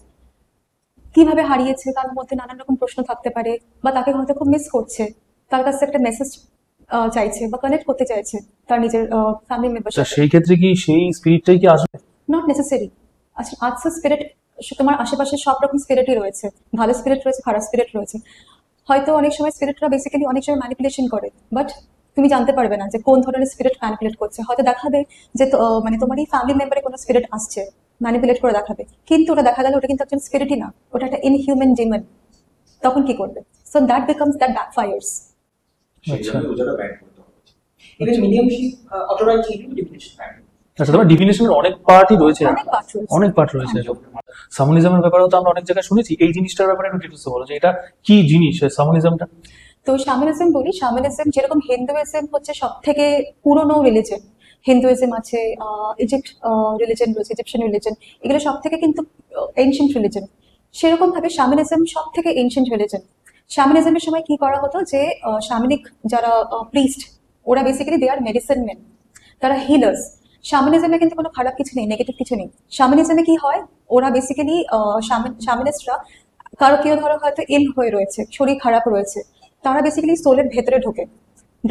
কিভাবে হারিয়েছে তার মধ্যে নানান রকম প্রশ্ন থাকতে পারে, বা তাকে হয়তো খুব মিস করছে, তার কাছে একটা মেসেজ চাইছে বা কানেক্ট করতে চাইছে তার নিজের ফ্যামিলি মেম্বার সাথে। সেই ক্ষেত্রে কি সেই স্পিরিটটাই কি আসবে? Not necessary. আচ্ছা, স্পিরিট তোমার আশেপাশে সব রকম স্পিরিটই রয়েছে, ভালো স্পিরিট রয়েছে, খারাপ স্পিরিট রয়েছে। হয়তো অনেক সময় স্পিরিটরা বেসিক্যালি অনেক সময় ম্যানিপুলেশন করে, বাট তুমি জানতে পারবে না যে কোন ধরনের স্পিরিট ম্যানিপুলেট করছে। হয়তো দেখাবে যে মানে তোমার এই ফ্যামিলি মেম্বারে কোনো স্পিরিট আসছে, ম্যানিপুলেট করে দেখাবে, কিন্তু ওটা দেখা গেল ওটা কিন্তু একজন স্পিরিটই না, ওটা একটা ইনহিউম্যান ডিমন। তখন কি করবে? So that becomes that backfires. সেই জন্য ওটাটা ব্যান করতে হবে। Even mediumship authorize divination. আচ্ছা, তোমার ডিফিনেশনের অনেক পার্টই রয়েছে, অনেক পার্ট রয়েছে। অনেক পার্ট রয়েছে। সামনিজমের ব্যাপারেও তো আমরা অনেক জায়গায় শুনেছি, এই জিনিসটার ব্যাপারে একটু ডিটেলসে বলো যে এটা কি জিনিস সামনিজমটা। তো শামানিজম বলি, শামানিজম যেরকম হিন্দুইজম হচ্ছে সব থেকে পুরনো রিলিজন, হিন্দুইজম আছে, ইজিপ্ট রিলিজন রয়েছে, ইজিপশিয়ান রিলিজন, এগুলো সব থেকে কিন্তু এনশিয়েন্ট রিলিজন। সেরকম ভাবে শামানিজম সব থেকে এনশিয়েন্ট রিলিজন। শামানিজমের সময় কি করা হতো যে শামানিক যারা প্রিস্ট, ওরা basically they are medicine men, তারা হিলার্স। শামানিজমে কিন্তু কোনো খারাপ কিছু নেই, নেগেটিভ কিছু নেই। শামানিজমে কি হয়, ওরা বেসিক্যালি শামানিস্টরা কেউ ধরো হয়তো ইল হয়ে রয়েছে, শরীর খারাপ রয়েছে, তারা বেসিক্যালি সোলের ভেতরে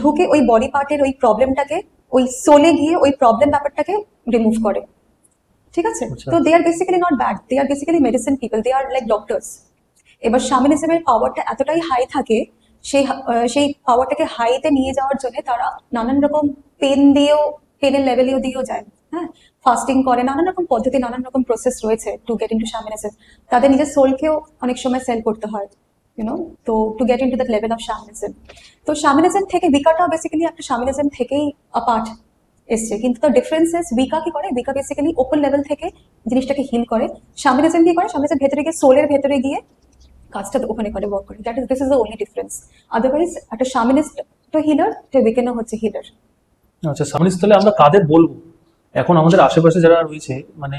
ঢোকে ওই বডি পার্টের ওই প্রবলেমটাকে, ওই সোলে গিয়ে ওই প্রবলেম ব্যাপারটাকে রিমুভ করে। ঠিক আছে, তো they are basically not bad, they are basically medicine people, they are like doctors. এবার শামানিজমের পাওয়ারটা এতটাই হাই থাকে, সেই পাওয়ারটাকে হাইতে নিয়ে যাওয়ার জন্য তারা নানান রকম পেনের লেভেলেও দিয়েও যায়। হ্যাঁ, ফাস্টিং করে, নানান রকম পদ্ধতি, নানান রকম প্রসেস রয়েছে টু গেট ইনটু শামানিজম। তাদের নিজের সোলকেও অনেক সময় সেল করতে হয়, তো to get into that level of shamanism. তো শামানিজম থেকে উইকাটাও বেসিক্যালি একটা শামানিজম থেকেই পার্ট এসছে, কিন্তু তার ডিফারেন্সেস, উইকা কি করে, উইকা বেসিক্যালি ওপেন লেভেল থেকে জিনিসটাকে হিল করে। শামানিজম কি করে, শামানিজম ভেতরে গিয়ে সোলের ভেতরে গিয়ে কাজটা ওখানে করে ওয়ার্ক করে। This is the only difference. Otherwise একটা শামানিস্ট তো হিলার, তো উইকেনও হচ্ছে হিলার। আচ্ছা, সামনিজ তাহলে আমরা কাদের বলবো এখন আমাদের আশেপাশে যারা রয়েছে, মানে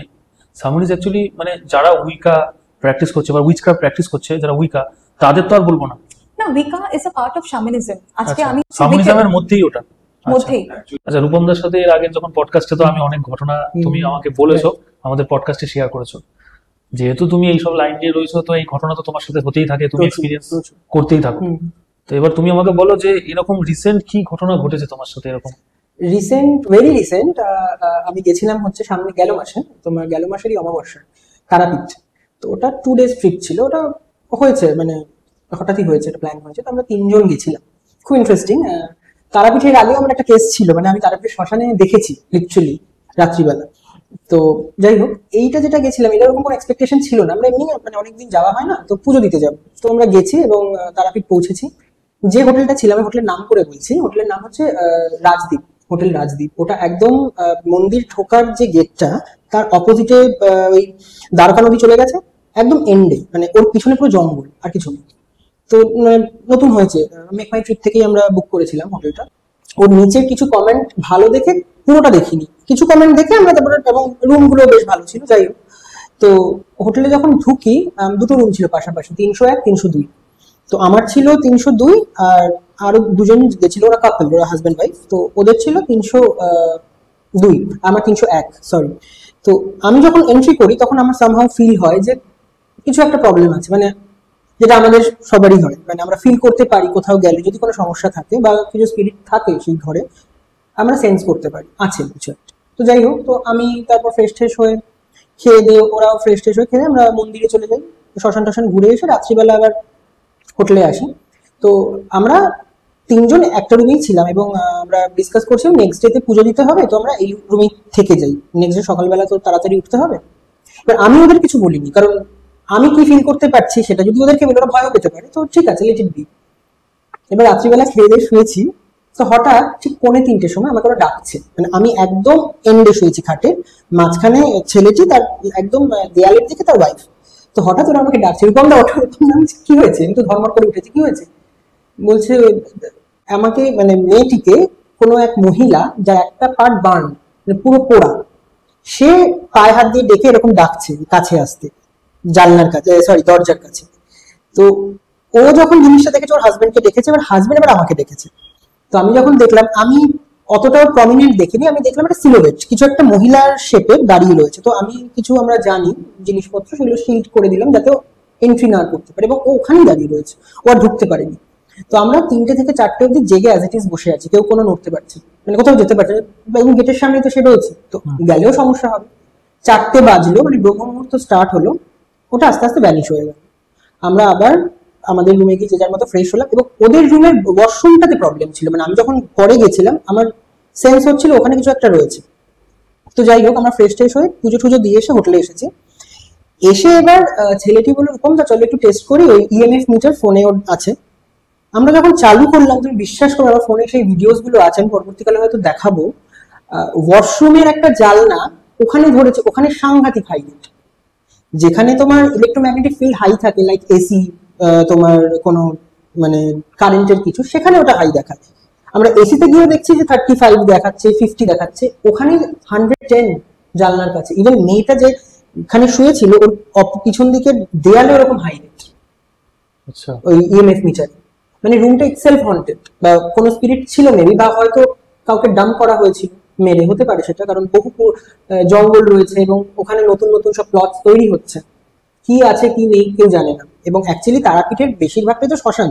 সামনিজ অ্যাকচুয়ালি মানে যারা উইকা প্র্যাকটিস করছে বা উইচক্রাফট প্র্যাকটিস করছে, যারা উইকা, তাদের তো আর বলবো না। না, উইকা ইজ আ পার্ট অফ শামানিজম। আজকে আমি সামনিজমের মধ্যেই ওটা। মধ্যেই। আচ্ছা, রূপমদার সাথে এর আগে যখন পডকাস্টে তো আমি অনেক ঘটনা তুমি আমাকে বলেছো, আমাদের পডকাস্টে শেয়ার করেছো। যেহেতু তুমি এইসব লাইন দিয়ে রয়েছো, তো এই ঘটনা তো তোমার সাথে হতেই থাকে, তুমি এক্সপিরিয়েন্স করতেই থাকো। তো এবার তুমি আমাকে বলো যে এরকম রিসেন্ট কি ঘটনা ঘটেছে তোমার সাথে এরকম? Very recent. আমি গেছিলাম হচ্ছে সামনে গেল মাসেরই অমাবস্যা তারাপীঠ। তো ওটা 2 days ট্রিপ ছিল। ওটা হয়েছে মানে হঠাৎই হয়েছে, এটা প্ল্যান হয়েছে। তো আমরা 3 জন গেছিলাম, খুব ইন্টারেস্টিং। তারাপীঠের আগেও আমার একটা কেস ছিল, মানে আমি তারাপীঠ শ্মশানে দেখেছি লিটারালি রাত্রিবেলা। তো যাই হোক, এইটা যেটা গেছিলাম এরকম কোনো এক্সপেকটেশন ছিল না। আমরা এমনি মানে অনেকদিন যাওয়া হয় না, তো পুজো দিতে যাবো। তো আমরা গেছি এবং তারাপীঠ পৌঁছেছি। যে হোটেলটা ছিল, আমি হোটেলের নাম করে বলছি, হোটেলের নাম হচ্ছে রাজদীপ, হোটেল রাজদীপ। ওটা একদম মন্দির ঢোকার যে গেটটা, তার অপোজিটে ওই দ্বারকা নদী চলে গেছে, একদম এন্ডে, মানে ওর পিছনে পুরো জঙ্গল, আর কিছু নেই। তো নতুন হয়েছে, মেক মাই ট্রিপ থেকেই আমরা বুক করেছিলাম হোটেলটা। ওর নিচের কিছু কমেন্ট ভালো দেখে, পুরোটা দেখিনি, কিছু কমেন্ট দেখে আমরা তারপরে, এবং রুমগুলো বেশ ভালো ছিল। যাই হোক, তো হোটেলে যখন ঢুকি, 2টো রুম ছিল পাশাপাশি, 301, 302। তো আমার ছিল 302, আর আরো 2জন গেছিল, ওরা কাপল, ওরা হাজব্যান্ড ওয়াইফ। তো ওদের ছিল 302, আমার 301, সরি। তো আমি যখন এন্ট্রি করি তখন আমার সামহাউ ফিল হয় যে কিছু একটা প্রবলেম আছে, মানে যেটা আমাদের সবারই হয়, মানে আমরা ফিল করতে পারি কোথাও গেলে যদি কোনো সমস্যা থাকে বা কিছু স্পিরিট থাকে সেই ঘরে, আমরা সেন্স করতে পারি আছে কিছু একটা। তো যাই হোক, তো আমি তারপর ফ্রেশ ট্রেশ হয়ে খেয়ে দিয়ে, ওরাও ফ্রেশ ট্রেশ হয়ে খেয়ে আমরা মন্দিরে চলে যাই। শ্মশান টশান ঘুরে এসে রাত্রিবেলা আবার হোটেলে আসি। তো আমরা 3 জন একটা রুমেই ছিলাম এবং আমরা ডিসকাস করছিলাম নেক্সট ডেতে পুজো দিতে হবে, তো আমরা এই রুমেই থেকে যাই, নেক্সট ডে সকালবেলা তো তাড়াতাড়ি উঠতে হবে। এবার আমি ওদের কিছু বলিনি, কারণ আমি কি ফিল করতে পারছি সেটা যদি ওদেরকে বলে, ওরা ভয়ও পেতে পারে। তো ঠিক আছে, লেট ইট বি। এবার রাত্রিবেলা খেয়ে দিয়ে শুয়েছি, তো হঠাৎ ঠিক 2:45-র সময় আমাকে ওরা ডাকছে। মানে আমি একদম এন্ডে শুয়েছি খাটে, মাঝখানে ছেলেটি, তার একদম দেয়ালের দিকে তার ওয়াইফ। তো হঠাৎ ওরা আমাকে ডাকছে, রূপমদা ওঠো, রূপমদা। কি হয়েছে? আমি তো ধর্মর করে উঠেছি, কি হয়েছে? বলছে আমাকে, মানে মেয়েটিকে কোনো এক মহিলা, যার একটা পার্ট বার্ন, মানে পুরো পোড়া, সে পায়ে হাত দিয়ে ডেকে এরকম ডাকছে কাছে আসতে, জানলার কাছে, সরি দরজার কাছে। তো ও যখন জিনিসটা দেখেছে, ওর হাজবেন্ডকে ডেকেছে, এবার হাজবেন্ড এবার আমাকে ডেকেছে। তো আমি যখন দেখলাম, আমি অতটাও প্রমিনেন্ট দেখিনি, আমি দেখলাম একটা সিলোভেট, কিছু একটা মহিলার শেপে দাঁড়িয়ে রয়েছে। তো আমি কিছু, আমরা জানি জিনিসপত্র, সেগুলো শিল্ড করে দিলাম যাতে এন্ট্রি না করতে পারে, এবং ও ওখানেই দাঁড়িয়ে রয়েছে, ও আর ঢুকতে পারেনি। তো আমরা 3টে থেকে 4টে অব্দি জেগে অ্যাজ ইট ইজ বসে আছি, কেউ কোনো নড়তে পারছে, মানে কোথাও যেতে পারছে না, এবং গেটের সামনে তো সে রয়েছে, তো গেলেও সমস্যা হবে। 4টে বাজলো, মানে ব্রহ্ম মুহূর্ত স্টার্ট হলো, ওটা আস্তে আস্তে ভ্যানিশ হয়ে গেল। আমরা আবার আমাদের রুমে গিয়ে যে যার মতো ফ্রেশ হলাম, এবং ওদের রুমের ওয়াশরুমটাতে প্রবলেম ছিল, মানে আমি যখন পরে গেছিলাম আমার সেন্স হচ্ছিল ওখানে কিছু একটা রয়েছে। তো যাই হোক, আমরা ফ্রেশ ট্রেশ হয়ে পুজো টুজো দিয়ে এসে হোটেলে এসেছি। এসে এবার ছেলেটি বলল, রূপমদা চলো একটু টেস্ট করি, ওই ইএমএফ মিটার ফোনে আছে। আমরা যখন চালু করলাম, তুমি বিশ্বাস করো, আমার ফোনে সেই ভিডিওস গুলো আছে, আমি পরবর্তীকালে হয়তো দেখাবো। ওয়াশরুমের একটা জালনা ওখানে ধরেছে, ওখানে সাংঘাতিক হাইলাইট। যেখানে তোমার ইলেকট্রোম্যাগনেটিক ফিল্ড হাই থাকে, লাইক এসি, তোমার কোনো মানে কারেন্টের কিছু, সেখানে ওটা হাই দেখায়। আমরা এসিতে গিয়েও দেখছি যে 35 দেখাচ্ছে, 50 দেখাচ্ছে, ওখানে 110 জানলার কাছে। ইভেন মেয়েটা যেখানে শুয়েছিল ওর পিছন দিকের দেয়ালে ওরকম হাইলাইট, আচ্ছা, ওই ইএমএফ মিটার। মানে রুমটা ইটসেলফ হন্টেড, বা কোনো স্পিরিট ছিল মেবি, বা হয়তো কাউকে ডাম্প করা হয়েছিল, মেরে হতে পারে সেটা, কারণ বহু জঙ্গল রয়েছে এবং ওখানে নতুন নতুন সব প্লট তৈরি হচ্ছে। কি আছে কি নেই কেউ জানে না। এবং অ্যাকচুয়ালি তারাপীঠের বেশিরভাগটাই তো শ্মশান,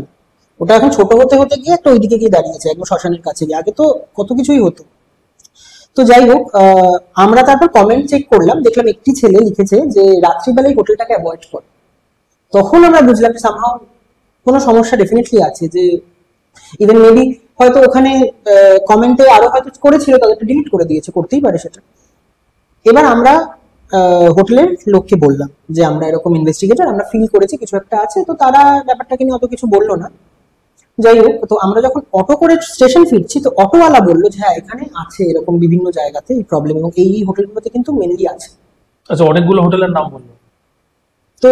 ওটা এখন ছোট হতে হতে গিয়ে একটা ওইদিকে গিয়ে দাঁড়িয়েছে, একদম শ্মশানের কাছে গিয়ে। আগে তো কত কিছুই হতো। তো যাই হোক, আমরা তারপর কমেন্ট চেক করলাম, দেখলাম একটি ছেলে লিখেছে যে রাত্রিবেলায় হোটেলটাকে অ্যাভয়েড করে। তখন আমরা বুঝলাম যে সামহাও কোনো সমস্যা ডেফিনেটলি আছে, যে ইভেন মেবি হয়তো ওখানে কমেন্টে আরো হয়তো করেছিল, তাদেরটা ডিলিট করে দিয়েছে, করতেই পারে সেটা। এবার আমরা হোটেলের লোককে বললাম যে আমরা এরকম ইনভেস্টিগেটর, আমরা ফিল করেছি কিছু একটা আছে। তো তারা ব্যাপারটাকে নিয়ে অত কিছু বললো না। যাই হোক, তো আমরা যখন অটো করে স্টেশন ফিরছি, তো অটোওয়ালা বললো যে হ্যাঁ এখানে আছে এরকম বিভিন্ন জায়গাতে এই প্রবলেম, এবং এই হোটেলগুলোতে কিন্তু মেনলি আছে। আচ্ছা, অনেকগুলো হোটেলের নাম বললো। তো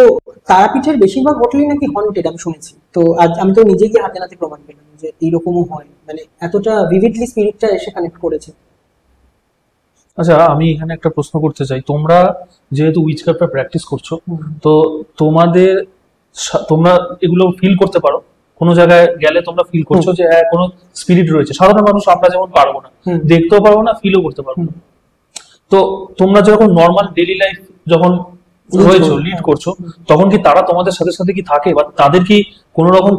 তারাপীঠের বেশিরভাগ হোটেলই নাকি হন্টেড, আমি শুনেছি। তো আজ আমি তো নিজে গিয়ে হাতে নাতে প্রমাণ পেলাম যে এইরকমও হয়, মানে এতটা ভিভিডলি স্পিরিটটা এসে কানেক্ট করেছে। আচ্ছা, আমি এখানে একটা প্রশ্ন করতে চাই। তোমরা যেহেতু উইচক্রাফটটা প্র্যাকটিস করছো, তো তোমরা এগুলো ফিল করতে পারো? কোনো জায়গায় গেলে তোমরা ফিল করছো যে হ্যাঁ কোনো স্পিরিট রয়েছে? সাধারণ মানুষ আমরা যেমন পারবো না, দেখতেও পারবো না, ফিলও করতে পারবো না। তো তোমরা যখন নর্মাল ডেইলি লাইফ যখন রয়েছো, লিড করছো, তখন কি তারা তোমাদের সাথে সাথে কি থাকে, বা তাদের কি কোনো রকম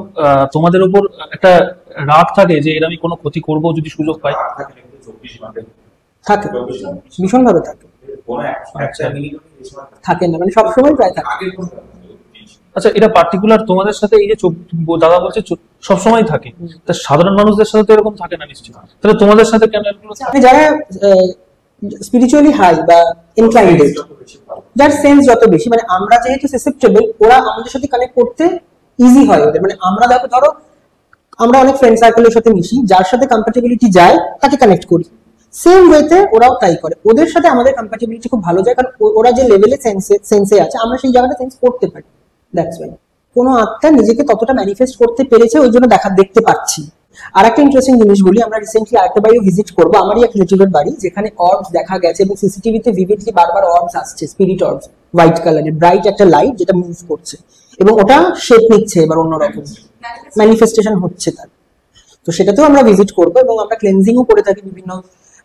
তোমাদের উপর একটা রাগ থাকে যে এর আমি কোনো ক্ষতি করবো যদি সুযোগ পাই? থাকে কিন্তু 24 ঘন্টা থাকে, 24 ঘন্টা ভীষণ ভাবে থাকে। কোনো একটা মিনিটও বেশি সময় থাকে না, মানে সবসময় প্রায় থাকে। আগের কোনো আচ্ছা, এটা পার্টিকুলার তোমাদের সাথে এই যে দাদা বলছে সবসময় থাকে, তা সাধারণ মানুষদের সাথে তো এরকম থাকে না নিশ্চয়ই, তাহলে তোমাদের সাথে কেন এগুলো থাকে? মানে যারা স্পিরিচুয়ালি হাই বা ইনক্লাইন্ডেড, যার সেন্স যত বেশি, মানে আমরা যেহেতু সাসেপ্টেবল, ওরা আমাদের সাথে কানেক্ট করতে ইজি হয় ওদের। মানে আমরা ধরো আমরা অনেক ফ্রেন্ড সার্কেলের সাথে মিশি, যার সাথে কম্প্যাটিবিলিটি যায় তাকে কানেক্ট করি, সেম ওয়েতে ওরাও তাই করে। ওদের সাথে আমাদের কম্প্যাটিবিলিটি খুব ভালো যায়, কারণ ওরা যে লেভেলে সেন্সে আছে আমরা সেই জায়গাটা সেন্স করতে পারি। দ্যাটস ওয়াই কোনো আত্মা নিজেকে ততটা ম্যানিফেস্ট করতে পেরেছে, ওই জন্য দেখতে পাচ্ছি। আর একটা ইন্টারেস্টিং জিনিস বলি, আমরা রিসেন্টলি আরেকটা বাড়িও ভিজিট করবো, আমারই এক রিলেটিভের বাড়ি, যেখানে অর্বস দেখা গেছে এবং সিসিটিভিতে ভিভিডলি বারবার অর্বস আসছে, স্পিরিট অর্বস, হোয়াইট কালারের ব্রাইট একটা লাইট যেটা মুভ করছে, এবং ওটা শেপ নিচ্ছে এবার অন্যরকম, ম্যানিফেস্টেশন হচ্ছে তার। তো সেটাতেও আমরা ভিজিট করবো, এবং আমরা ক্লেনজিংও করে থাকি বিভিন্ন।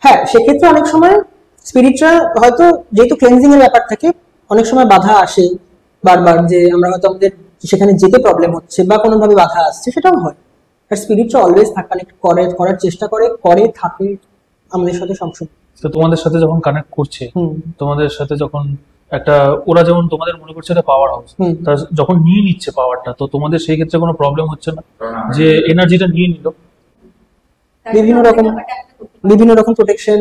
হ্যাঁ, সেক্ষেত্রে অনেক সময় স্পিরিটরা হয়তো, যেহেতু ক্লেনজিং এর ব্যাপার থাকে, অনেক সময় বাধা আসে বারবার, যে আমরা হয়তো আমাদের সেখানে যেতে প্রবলেম হচ্ছে বা কোনোভাবে বাধা আসছে, সেটাও হয়। আর স্পিরিটরা অলওয়েজ কানেক্ট করার চেষ্টা করে থাকে আমাদের সাথে সবসময়। তো তোমাদের সাথে যখন কানেক্ট করছে, তোমাদের সাথে যখন একটা, ওরা যেমন তোমাদের মনে করছে এটা পাওয়ার হাউস, তারা যখন নিয়ে নিচ্ছে পাওয়ারটা, তো তোমাদের সেই ক্ষেত্রে কোনো প্রবলেম হচ্ছে না যে এনার্জিটা নিয়ে নিল? বিভিন্ন রকম প্রোটেকশন,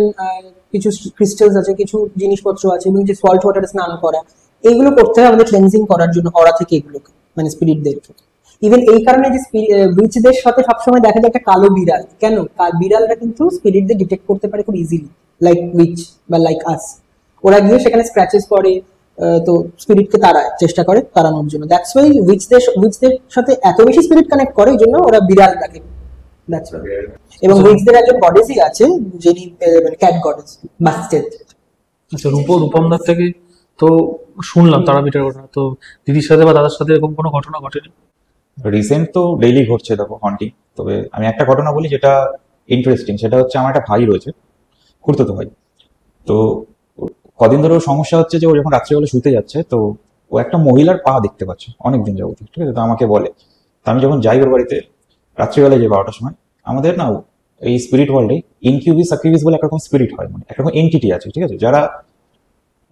কিছু ক্রিস্টালস আছে, কিছু জিনিসপত্র আছে, এবং যে সল্ট ওয়াটারে স্নান করা, এইগুলো করতে হয় আমাদের ক্লেনজিং করার জন্য অরা থেকে, এগুলোকে মানে স্পিরিটদেরকে। ইভেন এই কারণে যে উইচদের সাথে সবসময় দেখা যায় একটা কালো বিড়াল, কেন? বিড়ালরা কিন্তু স্পিরিটদের ডিটেক্ট করতে পারে খুব ইজিলি, লাইক উইচ বা লাইক আস। ওরা গিয়ে সেখানে স্ক্র্যাচেস করে, তো স্পিরিটকে চেষ্টা করে তাড়ানোর জন্য। দ্যাটস ওয়াই উইচদের সাথে এত বেশি স্পিরিট কানেক্ট করে, এই জন্য ওরা বিড়াল ডাকে। That's why. এবং উইচদের একজন গডেসই আছে, যিনি মানে ক্যাট গডেস, বাস্টেড। আচ্ছা, রূপমদার থেকে তো শুনলাম তারাপীঠের ঘটনা, তো দিদির সাথে বা দাদার সাথে এরকম কোনো ঘটনা ঘটেনি? রিসেন্ট তো ডেইলি ঘটছে দেখো হন্টিং। তবে আমি একটা ঘটনা বলি যেটা ইন্টারেস্টিং, সেটা হচ্ছে আমার একটা ভাই রয়েছে, খুড়তুতো ভাই। তো কদিন ধরে ওর সমস্যা হচ্ছে যে ও যখন রাত্রিবেলা শুতে যাচ্ছে, তো ও একটা মহিলার পা দেখতে পাচ্ছে অনেকদিন যাবত, ঠিক আছে? তো আমাকে বলে, তো আমি যখন যাই ওর বাড়িতে রাত্রিবেলায়, যে 12টার সময়, আমাদের না এই স্পিরিট ওয়ার্ল্ডে ইনকিউবিস সাকিউবিস বলে একরকম স্পিরিট হয়, মানে একরকম এন্টিটি আছে, ঠিক আছে, যারা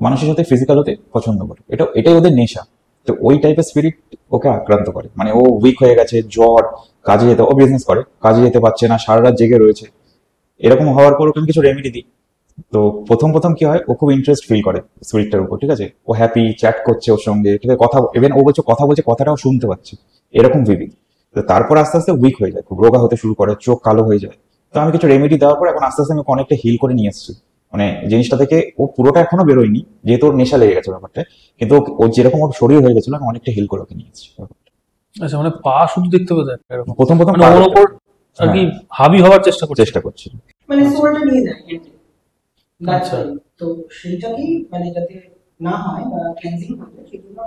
মানুষের সাথে ফিজিক্যাল হতে পছন্দ করে, এটাই ওদের নেশা। তো ওই টাইপের স্পিরিট ওকে আক্রান্ত করে, মানে ও উইক হয়ে গেছে, জ্বর, কাজে যেতে, ও বিজনেস করে, কাজে যেতে পারছে না, সারা রাত জেগে রয়েছে। এরকম হওয়ার পর ওকে আমি কিছু রেমেডি দিই। তো প্রথম কি হয়, ও খুব ইন্টারেস্ট ফিল করে স্পিরিটটার উপর, ঠিক আছে? ও হ্যাপি, চ্যাট করছে ওর সঙ্গে, ঠিক আছে, ইভেন ও কথা বলছে, কথাটাও শুনতে পাচ্ছে, এরকম ভিভিড। তো তারপর আস্তে আস্তে উইক হয়ে যায়, খুব রোগা হতে শুরু করে, চোখ কালো হয়ে যায়, তো আমি কিছু রেমেডি দেওয়ার পর এখন আস্তে আস্তে আমি ওকে অনেকটা হিল করে নিয়ে এসেছি। মানে জিনিসটা থেকে ও পুরোটা এখনো বেরোয়নি, যেহেতু ওর নেশা লেগে গেছে ব্যাপারটা, কিন্তু ও যেরকম ওর শরীর হয়ে গেছিল আমি অনেকটা হিল করে ওকে নিয়ে এসেছি। আচ্ছা, মানে পা শুধু দেখতে পেতে এরকম, প্রথম প্রথম মানে ওর ওপর আর কি হাবি হওয়ার চেষ্টা করছে। চেষ্টা করছি। মানে সোলটা নিয়ে যায় হেঁটে। আচ্ছা। তো সেইটাকেই মানে যাতে না হয় বা ক্লিনজিং হয়ে যায় সেজন্য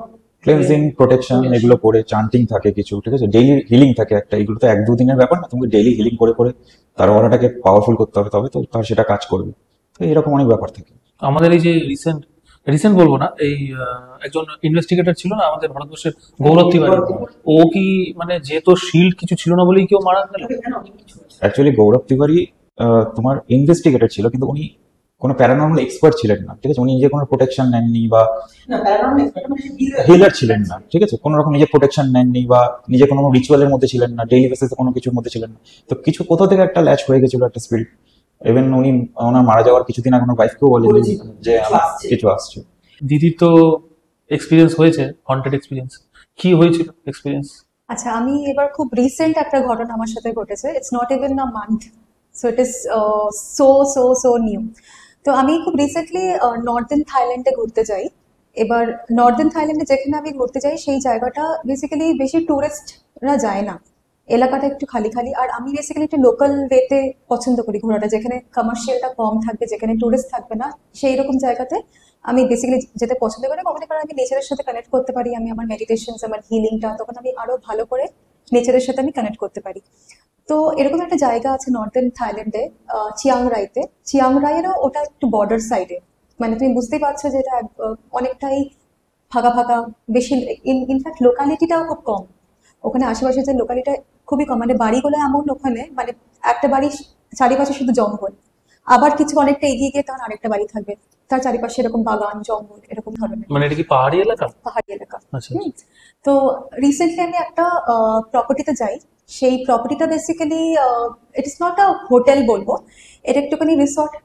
ক্লেন্সিং, প্রোটেকশন এগুলো করে, চান্টিং থাকে কিছু, ঠিক আছে, ডেইলি হিলিং থাকে একটা। এগুলো তো 1-2 দিনের ব্যাপার না, তুমি ডেইলি হিলিং করে করে তার অরাটাকে পাওয়ারফুল করতে হবে, তবে তো তার সেটা কাজ করবে। তো এরকম অনেক ব্যাপার থাকে। আমাদের এই যে রিসেন্ট বলবো না, এই একজন ইনভেস্টিগেটর ছিল না আমাদের ভারতবর্ষের, গৌরব তিওয়ারি। ও কি মানে যেহেতু শিল্ড কিছু ছিল না বলেই কেউ মারা গেল? অ্যাকচুয়ালি গৌরব তিওয়ারি তোমার ইনভেস্টিগেটর ছিল, কিন্তু উনি কোনো প্যারানর্মাল এক্সপার্ট ছিলেন না, ঠিক আছে। উনি নিজে কোনো প্রোটেকশন নেননি বা না প্যারানর্মাল এক্সপার্ট মানে হিলার ছিলেন না, ঠিক আছে, কোনো রকম নিজে প্রোটেকশন নেননি বা নিজে কোনো রিচুয়ালের মধ্যে ছিলেন না, ডেইলি বেসিসে কোনো কিছুর মধ্যে ছিলেন না। তো কিছু কোথাও থেকে একটা ল্যাচ হয়ে গেছিল, একটা স্পিরিট। ইভেন উনি ওনার মারা যাওয়ার কিছুদিন আগে ওনার ওয়াইফকেও বলেন যে কিছু আসছে। দিদির তো এক্সপিরিয়েন্স হয়েছে, হন্টেড এক্সপিরিয়েন্স, কি হয়েছিল এক্সপিরিয়েন্স? আচ্ছা, আমি এবার খুব রিসেন্ট একটা ঘটনা আমার সাথে ঘটেছে। It's not even a month, so it is so new. তো আমি খুব রিসেন্টলি নর্দার্ন থাইল্যান্ডে ঘুরতে যাই। এবার নর্দার্ন থাইল্যান্ডে যেখানে আমি ঘুরতে যাই সেই জায়গাটা বেসিক্যালি বেশি টুরিস্টরা যায় না, এলাকাটা একটু খালি খালি। আর আমি বেসিক্যালি একটু লোকাল ওয়েতে পছন্দ করি ঘোরাটা, যেখানে কমার্শিয়ালটা কম থাকবে, যেখানে টুরিস্ট থাকবে না, সেই রকম জায়গাতে আমি বেসিক্যালি যেতে পছন্দ করি। ওখানে কারণ আমি নেচারের সাথে কানেক্ট করতে পারি, আমি আমার মেডিটেশন, আমার হিলিংটা তখন আমি আরো ভালো করে নেচারের সাথে আমি কানেক্ট করতে পারি। তো এরকম একটা জায়গা আছে নর্দার্ন থাইল্যান্ডে, চিয়াংরাইতে। চিয়াংরাইয়েরও ওটা একটু বর্ডার সাইডে, মানে তুমি বুঝতেই পারছো যে এটা অনেকটাই ফাঁকা ফাঁকা, বেশি ইনফ্যাক্ট লোকালিটিটাও খুব কম। ওখানে আশেপাশে যে লোকালিটা খুবই কম, মানে বাড়িগুলো এমন ওখানে, মানে একটা বাড়ি চারিপাশে শুধু জঙ্গল, আবার কিছু অনেকটা এগিয়ে গিয়ে তখন আরেকটা বাড়ি থাকবে, তার চারিপাশে এরকম বাগান জঙ্গল এরকম ধরনের মানে এটা কি পাহাড়ি এলাকা? পাহাড়ি এলাকা। আচ্ছা। তো রিসেন্টলি আমি একটা প্রপার্টিতে যাই। সেই প্রপার্টিটা basically it is not a hotel বলবো, এটা একটুখানি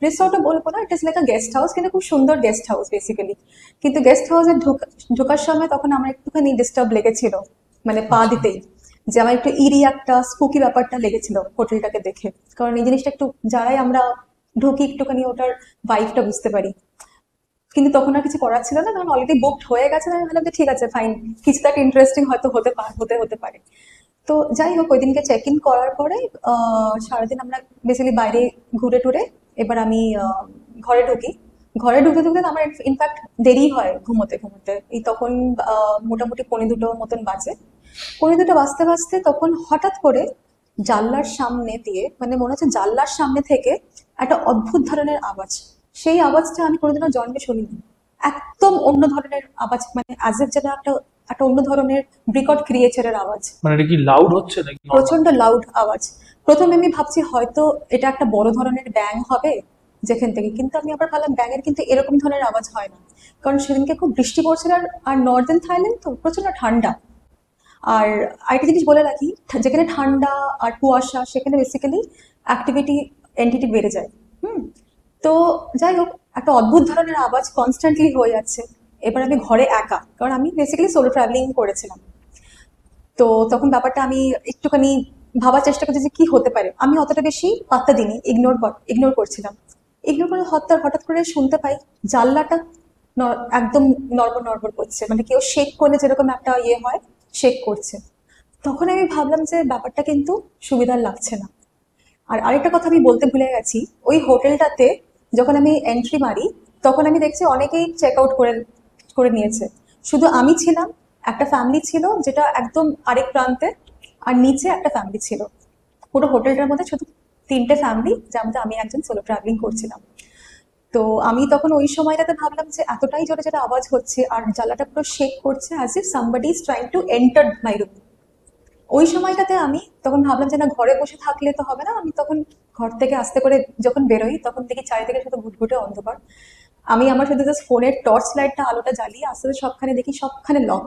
রিসর্টও বলবো না, it is like a guest house, কিন্তু খুব সুন্দর গেস্ট হাউস বেসিক্যালি। কিন্তু গেস্ট হাউসে ঢোকার সময় তখন আমার একটুখানি ডিস্টার্ব লেগেছিল, মানে পা দিতেই, যে আমার একটু ইরি একটা স্পুকি ব্যাপারটা লেগেছিল হোটেলটাকে দেখে। কারণ এই জিনিসটা একটু যারাই আমরা ঢুকি একটুখানি ওটার ভাইবটা বুঝতে পারি। কিন্তু তখন আর কিছু করার ছিল না, কারণ অলরেডি বুকড হয়ে গেছে। আমি ভাবলাম যে ঠিক আছে ফাইন, কিছু একটা ইন্টারেস্টিং হয়তো হতে পারে। তো যাই হোক, ওই দিনকে চেক ইন করার পরে সারাদিন আমরা বেসিক্যালি বাইরে ঘুরে টুরে এবার আমি ঘরে ঢুকি। ঘরে ঢুকতে ঢুকতে আমার ইনফ্যাক্ট দেরি হয় ঘুমোতে। এই তখন মোটামুটি 1:45 মতন বাজে। 1:45 বাজতে বাজতে তখন হঠাৎ করে জানলার সামনে দিয়ে, মানে মনে হচ্ছে জানলার সামনে থেকে একটা অদ্ভুত ধরনের আওয়াজ। সেই আওয়াজটা আমি কোনোদিনও জন্মে শুনিনি। একদম অন্য ধরনের আওয়াজ, মানে অ্যাজ ইফ যেন একটা অন্য ধরনের ব্রিকট ক্রিয়েচারের আওয়াজ। মানে এটা কি লাউড হচ্ছে নাকি? প্রচন্ড লাউড আওয়াজ। প্রথমে আমি ভাবছি হয়তো এটা একটা বড় ধরনের ব্যাং হবে যেখান থেকে, কিন্তু আমি আবার ভাবলাম ব্যাঙের কিন্তু এরকম ধরনের আওয়াজ হয় না, কারণ সেদিনকে খুব বৃষ্টি পড়ছিল। আর নর্দার্ন থাইল্যান্ড তো প্রচন্ড ঠান্ডা। আর আরেকটা জিনিস বলে রাখি, যেখানে ঠান্ডা আর কুয়াশা সেখানে বেসিক্যালি অ্যাক্টিভিটি এন্টিটি বেড়ে যায়। তো যাই হোক, একটা অদ্ভুত ধরনের আওয়াজ কনস্ট্যান্টলি হয়ে যাচ্ছে। এবার আমি ঘরে একা, কারণ আমি বেসিক্যালি সোলো ট্রাভেলিং করেছিলাম। তো তখন ব্যাপারটা আমি একটুখানি ভাবার চেষ্টা করছি যে কি হতে পারে। আমি অতটা বেশি পাত্তা দিইনি, ইগনোর করছিলাম। ইগনোর করে হঠাৎ করে শুনতে পাই জানলাটা একদম নড়বড় করছে, মানে কেউ শেক করলে যেরকম একটা ইয়ে হয়, শেক করছে। তখন আমি ভাবলাম যে ব্যাপারটা কিন্তু সুবিধার লাগছে না। আর আরেকটা কথা আমি বলতে ভুলে গেছি, ওই হোটেলটাতে যখন আমি এন্ট্রি মারি তখন আমি দেখছি অনেকেই চেক আউট করে নিয়েছে। শুধু আমি ছিলাম, একটা ফ্যামিলি ছিল যেটা একদম আরেক প্রান্তে, আর নিচে একটা ফ্যামিলি ছিল। পুরো হোটেলটার মধ্যে শুধু 3টে ফ্যামিলি, যার মধ্যে আমি একজন সোলো ট্রাভেলিং করছিলাম। তো আমি তখন ওই সময়টাতে ভাবলাম যে এতটাই জোরে জোরে আওয়াজ হচ্ছে আর জানলাটা পুরো শেক করছে, as if somebody is trying to enter my room. ওই সময়টাতে আমি তখন ভাবলাম যে না, ঘরে বসে থাকলে তো হবে না। আমি তখন ঘর থেকে আস্তে করে যখন বেরোই তখন দেখি চারিদিকে শুধু ঘুটঘুটে অন্ধকার। আমি আমার শুধু জাস্ট ফোনের টর্চ লাইটটা আলোটা জ্বালিয়ে আস্তে আস্তে সবখানে দেখি, সবখানে লক,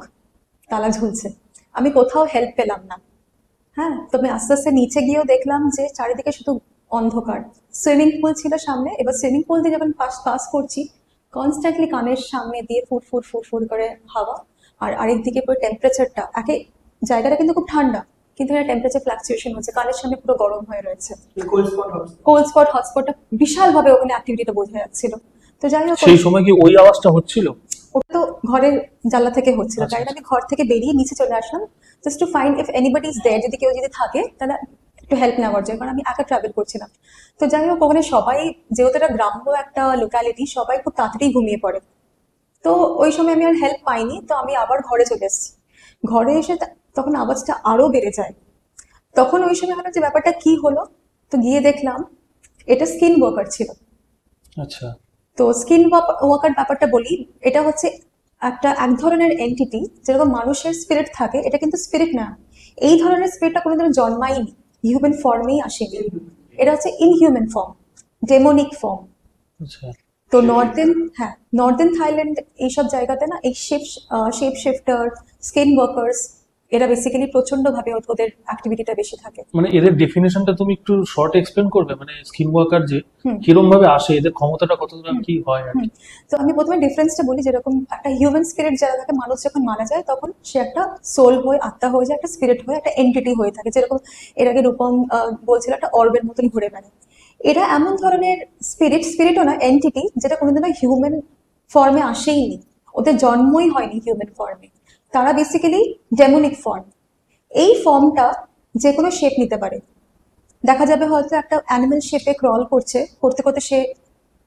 তালা ঝুলছে। আমি কোথাও হেল্প পেলাম না। হ্যাঁ, তো আমি আস্তে আস্তে নিচে গিয়েও দেখলাম যে চারিদিকে শুধু অন্ধকার। সুইমিং পুল ছিল সামনে। এবার সুইমিং পুল দিয়ে যখন পাস করছি, কনস্ট্যান্টলি কানের সামনে দিয়ে ফুট করে হাওয়া, আর আরেকদিকে পুরো টেম্পারেচারটা, জায়গাটা কিন্তু খুব ঠান্ডা, কিন্তু এর টেম্পারেচার ফ্লাকচুয়েশন হচ্ছে, কানের সামনে পুরো গরম হয়ে রয়েছে, কোল্ড স্পট হবে। কোল্ড স্পট হটস্পটটা বিশালভাবে ওখানে অ্যাক্টিভিটিটা বোঝা যাচ্ছিল। তো যাই হোক, সেই সময় কি ওই আওয়াজটা হচ্ছিল? ওটা তো ঘরের জানলা থেকে হচ্ছিল, আচ্ছা, তাই আমি ঘর থেকে বেরিয়ে নিচে চলে আসলাম just to find if anybody is there, যদি কেউ থাকে তাহলে একটু হেল্প নেওয়ার জন্য, কারণ আমি একা ট্রাভেল করছিলাম। তো যাই হোক, ওখানে সবাই, যেহেতু এটা গ্রাম্য একটা লোকালিটি, সবাই খুব তাড়াতাড়ি ঘুমিয়ে পড়ে। তো ওই সময় আমি আর হেল্প পাইনি, তো আমি আবার ঘরে চলে এসেছি। ঘরে এসে তখন আওয়াজটা আরো বেড়ে যায়। তখন ওই সময় হলো যে ব্যাপারটা কি হলো, তো গিয়ে দেখলাম এটা স্কিন ওয়ার্কার ছিল। আচ্ছা, তো স্কিন ওয়ার্কার ব্যাপারটা বলি, এটা হচ্ছে এক ধরনের এন্টিটি, যেরকম মানুষের স্পিরিট থাকে, এটা কিন্তু স্পিরিট না। এই ধরনের স্পিরিটটা কোনোদিনও জন্মায়নি, হিউম্যান ফর্মেই আসেনি। এটা হচ্ছে ইনহিউম্যান ফর্ম, ডেমোনিক ফর্ম। আচ্ছা। তো নর্দার্ন থাইল্যান্ড এইসব জায়গাতে না এই শেপ শিফটার, স্কিন ওয়ার্কার্স, এরা বেসিক্যালি প্রচন্ড ভাবে ওদের অ্যাক্টিভিটিটা বেশি থাকে। মানে এদের ডেফিনেশনটা তুমি একটু শর্ট এক্সপ্লেন করবে, মানে স্কিন ওয়ার্কার যে হুম। কিরকম ভাবে আসে, এদের ক্ষমতাটা কতটা কি হয় আর কি? তো আমি প্রথমে ডিফারেন্সটা বলি, যেরকম একটা হিউম্যান স্পিরিট যারা থাকে, মানুষ যখন মারা যায় তখন সে একটা সোল হয়ে, আত্মা হয়ে যায়, একটা স্পিরিট হয়ে, একটা এন্টিটি হয়ে থাকে, যেরকম এর আগে রূপম বলছিল একটা অর্বের মতন ঘুরে বেড়ায়। এরা এমন ধরনের স্পিরিটও না, এন্টিটি, যেটা কোনোদিনও হিউম্যান ফর্মে আসেইনি, ওদের জন্মই হয়নি হিউম্যান ফর্মে। তারা বেসিক্যালি ডেমোনিক ফর্ম। এই ফর্মটা যে কোনো শেপ নিতে পারে। দেখা যাবে হয়তো একটা অ্যানিমেল শেপে ক্রল করছে, করতে করতে সে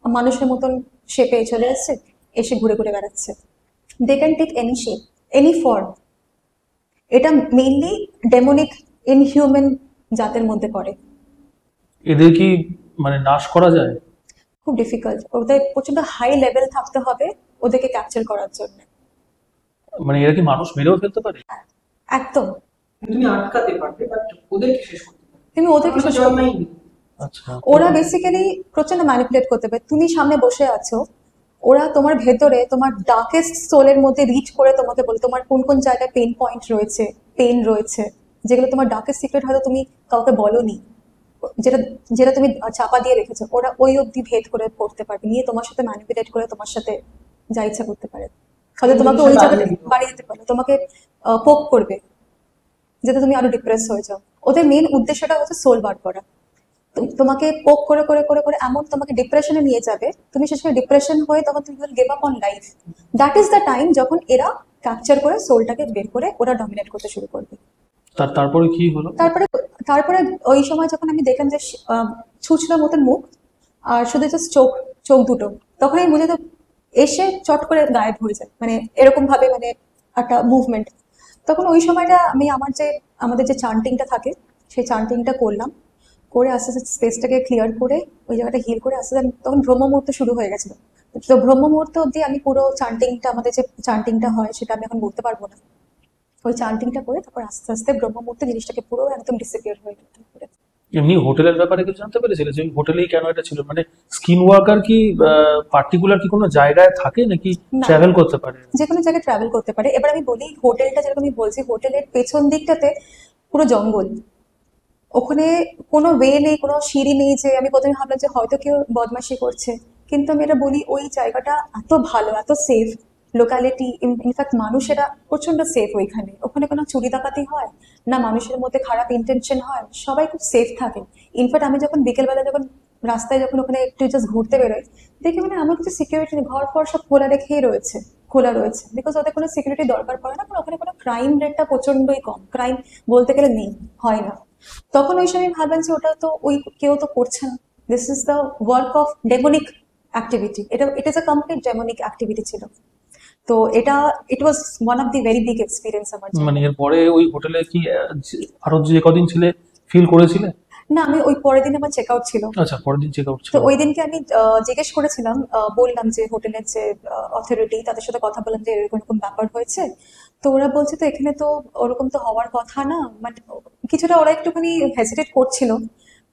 মানুষের মতন শেপে চলে এসছে, এসে ঘুরে ঘুরে বেড়াচ্ছে। They can take any shape, any form. এটা মেইনলি ডেমোনিক ইনহিউম্যান জাতের মধ্যে পড়ে। এদের কি মানে নাশ করা যায়? খুব ডিফিকাল্ট, ওদের প্রচন্ড হাই লেভেল থাকতে হবে ওদেরকে ক্যাপচার করার জন্য। মানে এরা কি মানুষ মেরেও ফেলতে পারে? একদম, তুমি আটকাতে পারবে, বাট ওদেরকে শেষ করতে পারবে। তুমি ওদেরকে শেষ করতে- জন্মায়নি। আচ্ছা। ওরা বেসিক্যালি প্রচন্ড ম্যানিপুলেট করতে পারে। তুমি সামনে বসে আছো, ওরা তোমার ভেতরে, তোমার ডার্কেস্ট সোলের মধ্যে রিচ করে তোমাকে বলে তোমার কোন কোন জায়গায় পেন পয়েন্ট রয়েছে, পেন রয়েছে, যেগুলো তোমার ডার্কেস্ট সিক্রেট হয়তো তুমি কাউকে বলোনি, যেটা যেটা তুমি চাপা দিয়ে রেখেছো, ওরা ওই অবধি ভেদ করে পড়তে পারবে, নিয়ে তোমার সাথে ম্যানিপুলেট করে তোমার সাথে যা ইচ্ছা করতে পারে। হয়তো তোমাকে ওই জায়গাটা বাড়িয়ে দিতে পারে, তোমাকে পোক করবে, যাতে তুমি আরো ডিপ্রেস হয়ে যাও। ওদের মেন উদ্দেশ্যটা হচ্ছে সোল বার করা। তোমাকে পোক করে করে করে করে এমন তোমাকে ডিপ্রেশনে নিয়ে যাবে, তুমি শেষে ডিপ্রেশন হয়ে তখন তুমি will give up on life. That is the time যখন এরা ক্যাপচার করে সোলটাকে বের করে ওরা ডমিনেট করতে শুরু করবে। তারপরে কি হলো? তারপরে তারপরে ওই সময় যখন আমি দেখলাম যে ছুঁচড়ার মতন মুখ আর শুধু জাস্ট চোখ দুটো, তখন আমি বুঝে তো এসে চট করে গায়েব হয়ে যায়, মানে এরকম ভাবে, মানে একটা মুভমেন্ট। তখন ওই সময়টা আমি আমাদের যে চান্টিংটা থাকে, সেই চান্টিংটা করলাম, করে আস্তে আস্তে স্পেসটাকে ক্লিয়ার করে ওই জায়গাটা হিল করে আস্তে আস্তে তখন ব্রহ্ম মুহূর্ত শুরু হয়ে গেছিল। তো ব্রহ্ম মুহূর্ত অব্দি আমি পুরো চান্টিংটা, আমাদের যে চান্টিংটা হয় সেটা আমি এখন বলতে পারবো না। ওই চান্টিংটা করে তারপর আস্তে আস্তে ব্রহ্ম মুহূর্তে জিনিসটাকে পুরো একদম ডিসঅ্যাপিয়ার হয়ে গেল। এমনি হোটেলের ব্যাপারে কিছু জানতে পেরেছিলে যে হোটেলেই কেন এটা ছিল? মানে স্কিন ওয়ার্কার কি পার্টিকুলার কি কোনো জায়গায় থাকে নাকি না। ট্রাভেল করতে পারে? যে কোনো জায়গায় ট্রাভেল করতে পারে। এবার আমি বলি, হোটেলটা যেরকম আমি বলছি, হোটেলের পেছন দিকটাতে পুরো জঙ্গল, ওখানে কোনো ওয়ে নেই, কোনো সিঁড়ি নেই, যে আমি প্রথমে ভাবলাম যে হয়তো কেউ বদমাশি করছে, কিন্তু আমি এটা বলি ওই জায়গাটা এত ভালো, এত সেফ লোকালিটি, ইনফ্যাক্ট মানুষেরা প্রচন্ড সেফ ওইখানে। ওখানে কোনো চুরি ডাকাতি হয় না, মানুষের মধ্যে খারাপ ইন্টেনশন হয়, সবাই খুব সেফ থাকে। ইনফ্যাক্ট আমি যখন বিকেলবেলা যখন রাস্তায় যখন ওখানে একটু জাস্ট ঘুরতে বেরোই, দেখি মানে আমার কিছু সিকিউরিটি নেই, ঘর ফর সব খোলা রয়েছে, বিকজ ওদের কোনো সিকিউরিটি দরকার পড়ে না, কারণ ওখানে কোনো ক্রাইম রেটটা প্রচন্ডই কম, ক্রাইম বলতে গেলে নেই, হয় না। তখন ওই সময় ভাবলাম যে ওটা তো ওই কেউ তো করছে না, this is the work of demonic activity. It is a complete demonic activity ছিল। তো it was one of the very big experience আমার জন্য। মানে এরপরে ওই হোটেলে কি আরো যে কদিন ছিলে ফিল করেছিলে? না, আমি ওই পরের দিন আমার চেক আউট ছিল। আচ্ছা, পরের দিন চেক আউট ছিল। তো ওই দিনকে আমি জিজ্ঞেস করেছিলাম, বললাম যে হোটেলের যে অথরিটি, তাদের সাথে কথা বললাম যে এরকম এরকম ব্যাপার হয়েছে। তো ওরা বলছে তো এখানে তো ওরকম তো হওয়ার কথা না, বাট কিছুটা ওরা একটুখানি হেজিটেট করছিল,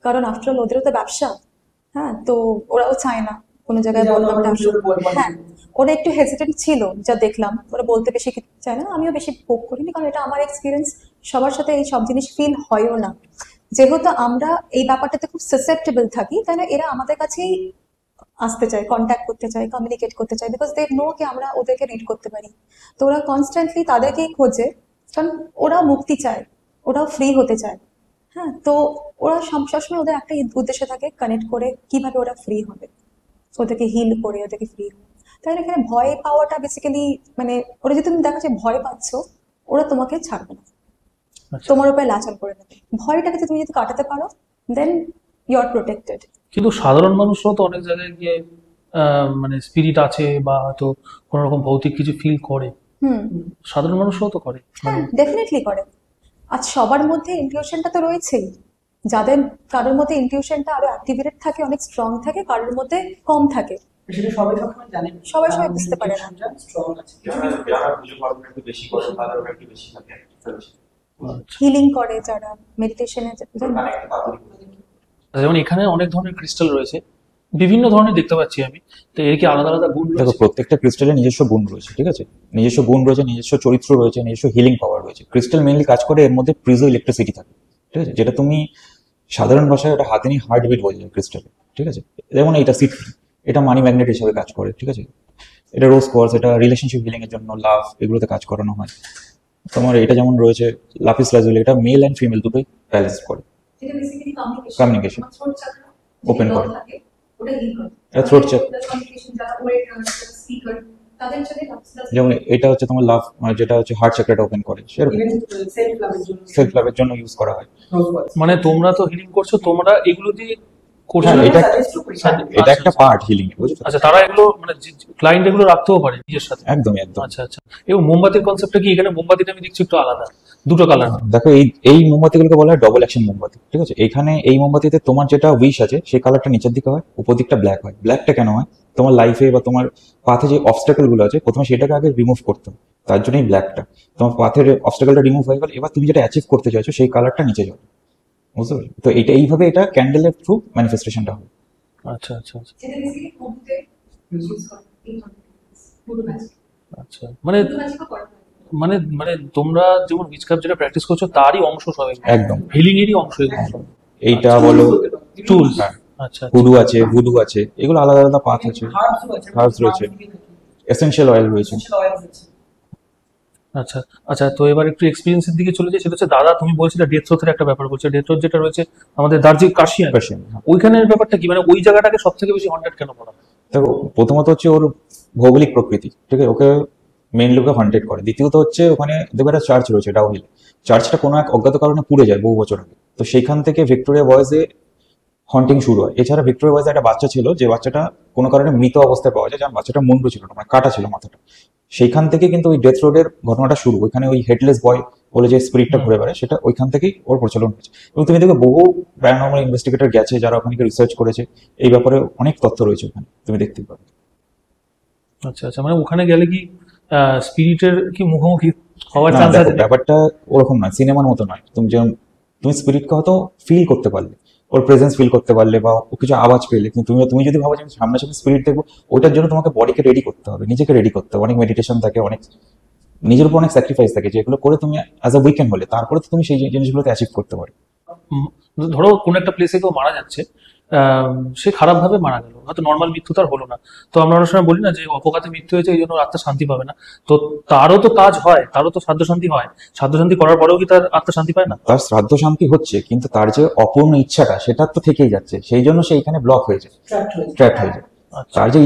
কারণ আফটার অল ওদেরও তো ব্যবসা। হ্যাঁ, তো ওরাও চায় না কোনো জায়গায় বদনামটা আসুক। হ্যাঁ, ওরা একটু হেজিটেট ছিল, যা দেখলাম। ওরা বলতে বেশি কিছু চায় না, আমিও বেশি ভোগ করিনি, কারণ এটা আমার এক্সপিরিয়েন্স। সবার সাথে এই সব জিনিস ফিল হয়ও না, যেহেতু আমরা এই ব্যাপারটাতে খুব সাসেপ্টেবল থাকি, তাই না? এরা আমাদের কাছেই আসতে চায়, কন্ট্যাক্ট করতে চায়, কমিউনিকেট করতে চায়, বিকজ দে নো কি আমরা ওদেরকে রিড করতে পারি। তো ওরা কনস্ট্যান্টলি তাদেরকেই খোঁজে, কারণ ওরা মুক্তি চায়। ওরাও ফ্রি হতে চায়। হ্যাঁ, তো ওরা সবসময় ওদের একটা উদ্দেশ্য থাকে, কানেক্ট করে কিভাবে ওরা ফ্রি হবে, ওদেরকে হিল করে ওদেরকে ফ্রি হবে। তাই এখানে ভয় পাওয়াটা বেসিক্যালি মানে ওরা যদি তুমি দেখো যে ভয় পাচ্ছ, ওরা তোমাকে ছাড়বে না, আচ্ছা। তোমার উপরে লাচার করে নেবে। ভয়টাকে তুমি যদি কাটাতে পারো, দেন ইউ আর প্রোটেক্টেড। কিন্তু সাধারণ মানুষরাও তো অনেক জায়গায় গিয়ে মানে স্পিরিট আছে বা হয়তো কোনো রকম ভৌতিক কিছু ফিল করে, সাধারণ মানুষরাও তো করে। হ্যাঁ, ডেফিনেটলি করে। আজ সবার মধ্যে ইনটিউশনটা তো রয়েছেই। যাদের কারোর মধ্যে ইনটিউশনটা আরো অ্যাক্টিভেটেড থাকে, অনেক স্ট্রং থাকে, কারোর মধ্যে কম থাকে। সেটা সবাই সবসময় জানে না। সবাই সবাই বুঝতে পারে না। স্ট্রং আছে। যারা পুজো পার্বণ একটু বেশি করে তাদের একটু বেশি থাকে হিলিং করে যারা, মেডিটেশনে কানেক্ট তাড়াতাড়ি করে। যেমন এখানে অনেক ধরনের ক্রিস্টাল রয়েছে, বিভিন্ন ধরনের দেখতে পাচ্ছি আমি, তো এর কি আলাদা আলাদা গুণ দেখো রয়েছে? প্রত্যেকটা ক্রিস্টালের নিজস্ব গুণ রয়েছে, ঠিক আছে, নিজস্ব গুণ রয়েছে, নিজস্ব চরিত্র রয়েছে, নিজস্ব হিলিং পাওয়ার রয়েছে। ক্রিস্টাল মেইনলি কাজ করে এর মধ্যে প্রিজো ইলেকট্রিসিটি থাকে, ঠিক আছে, যেটা তুমি সাধারণ ভাষায় ওটা হাতে নিয়ে হার্টবিট বোঝা যায় ক্রিস্টালে, ঠিক আছে। যেমন এটা সিট, এটা মানি ম্যাগনেট হিসেবে কাজ করে, ঠিক আছে। এটা রোজ কোয়ার্টজ, এটা রিলেশনশিপ হিলিং এর জন্য, লাভ, এগুলোতে কাজ করানো হয়। তোমার এটা যেমন রয়েছে লাপিস লাজুলি, এটা মেল অ্যান্ড ফিমেল দুটোই ব্যালেন্স করে, এটা বেসিক্যালি কমিউনিকেশন থ্রোট চাকরা ওপেন করে। ওটা হিল করে। এটা থ্রোট চাক, কমিউনিকেশন যারা ওরেটর, স্পিকার, তাদের জন্য যেমন এটা হচ্ছে তোমার লাভ, মানে যেটা হচ্ছে হার্ট চাকরাটা ওপেন করে, সেরকম ইভেন সেলফ লাভের জন্য, সেলফ লাভের জন্য ইউজ করা হয়। মানে তোমরা তো হিলিং করছো, তোমরা এগুলো দিয়ে করছো হ্যাঁ, না? এটা আচ্ছা, এটা একটা পার্ট হিলিং, বুঝছো? আচ্ছা, তারা এগুলো মানে ক্লায়েন্ট এগুলো রাখতেও পারে নিজের সাথে? একদমই একদম। আচ্ছা আচ্ছা। এবং মোমবাতির কনসেপ্টটা কি? এখানে মোমবাতিটা আমি দেখছি একটু আলাদা, দুটো কালার। দেখো এই এই মোমবাতিগুলোকে বলা হয় ডবল অ্যাকশন মোমবাতি, ঠিক আছে। এখানে এই মোমবাতিতে তোমার যেটা উইশ আছে সেই কালারটা নিচের দিকে হয়, উপর দিকটা ব্ল্যাক হয়। ব্ল্যাকটা কেন হয়? তোমার লাইফে বা তোমার পাথে যে অবস্টাকেল গুলো আছে, প্রথমে সেটাকে আগে রিমুভ করতে হবে, তার জন্যই ব্ল্যাকটা। তোমার পাথের অবস্টাকেলটা রিমুভ হয়ে গেল, এবার তুমি যেটা অ্যাচিভ করতে চাইছো সেই কালারটা নিচে যাবে, বুঝতে পারছো? তো এইভাবে এটা ক্যান্ডেলের থ্রু ম্যানিফেস্টেশনটা হয়। আচ্ছা আচ্ছা আচ্ছা যেটা বেসিক্যালি কম্পিউটার ইউজ করে এই ধরনের পুরো ম্যাজিক আচ্ছা। মানে ম্যাজিকও করে। মানে মানে তোমরা যেমন উইচক্রাফট যেটা প্র্যাকটিস করছো তারই অংশ সব, একদম। হিলিং এরই অংশ এগুলো সব। এইটা বলো, টুলস। হ্যাঁ, আচ্ছা হুডু আছে, ভুডু আছে, এগুলো আলাদা আলাদা পাথ আছে, হার্বস রয়েছে, এসেনশিয়াল অয়েল রয়েছে। আচ্ছা আচ্ছা। তো এবার একটু এক্সপিরিয়েন্সের দিকে চলে যাই। সেটা হচ্ছে দাদা তুমি বলছিলে ডেথ রোথের একটা ব্যাপার বলছো, ডেথ রোথ যেটা রয়েছে আমাদের দার্জিলিং কাশিয়ান, Persian, হ্যাঁ। ওইখানের ব্যাপারটা কি? মানে ওই জায়গাটাকে সব থেকে বেশি হন্টেড কেন করা হয়? দেখো প্রথমত হচ্ছে ওর ভৌগোলিক প্রকৃতি, ঠিক আছে, ওকে মেইনলি ওকে হন্টেড করে। দ্বিতীয়ত হচ্ছে ওখানে দেখো একটা চার্চ রয়েছে ডাউ হিল, চার্চটা কোনো এক অজ্ঞাত কারণে পুড়ে যায় বহু বছর আগে। তো সেইখান থেকে ভিক্টোরিয়া বয়েজে হন্টিং শুরু হয়। এছাড়া ভিক্টোরিয়া বয়েজে একটা বাচ্চা ছিল, যে বাচ্চাটা কোনো কারণে মৃত অবস্থায় পাওয়া যায়, যার বাচ্চাটা মুন্ডু ছিল না, মানে কাটা ছিল মাথাটা। সেইখান থেকে কিন্তু ওই ডেথ রোডের ঘটনাটা শুরু। ওইখানে ওই হেডলেস বয় বলে যে স্পিরিটটা ঘুরে বেড়ায়, সেটা ওইখান থেকেই ওর প্রচলন হয়েছে। এবং তুমি দেখবে বহু প্যারানর্মাল ইনভেস্টিগেটর গেছে যারা ওখানে রিসার্চ করেছে, এই ব্যাপারে অনেক তথ্য রয়েছে ওখানে, তুমি দেখতে পাবে। আচ্ছা আচ্ছা। মানে ওখানে গেলে কি স্পিরিটের কি মুখোমুখি হওয়ার না, চান্স দেখো আছে? ব্যাপারটা ওরকম নয়, সিনেমার মতো নয়। তুমি যেমন তুমি স্পিরিটকে হয়তো ফিল করতে পারলে, ওর প্রেজেন্স ফিল করতে পারলে, বা ও কিছু আওয়াজ পেলে, কিন্তু তুমি যদি ভাবো যে আমি সামনাসামনি স্পিরিট দেখবো, ওইটার জন্য তোমাকে বডিকে রেডি করতে হবে, নিজেকে রেডি করতে হবে। অনেক মেডিটেশন থাকে, অনেক নিজের উপর অনেক স্যাক্রিফাইস থাকে, যেগুলো করে তুমি অ্যাজ আ উইকেন্ড হলে তারপরে তো তুমি সেই জিনিসগুলোতে অ্যাচিভ করতে পারো। ধরো কোন একটা প্লেসে কেউ মারা যাচ্ছে, সে খারাপ ভাবে মারা গেল, হয়তো নর্মাল মৃত্যু তার হলো না। তো আমরা অনেক সময় বলি না যে অপঘাতে মৃত্যু হয়েছে এই জন্য আত্মা শান্তি পাবে না। তো তারও তো কাজ হয়, তারও তো শ্রাদ্ধ শান্তি হয়। শ্রাদ্ধ শান্তি করার পরেও কি তার আত্মা শান্তি পায় না? তার শ্রাদ্ধ শান্তি হচ্ছে, কিন্তু তার যে অপূর্ণ ইচ্ছাটা সেটা তো থেকেই যাচ্ছে, সেই জন্য সে এখানে ব্লক হয়ে যায়, ট্র্যাপ হয়ে যায়। আচ্ছা তার যে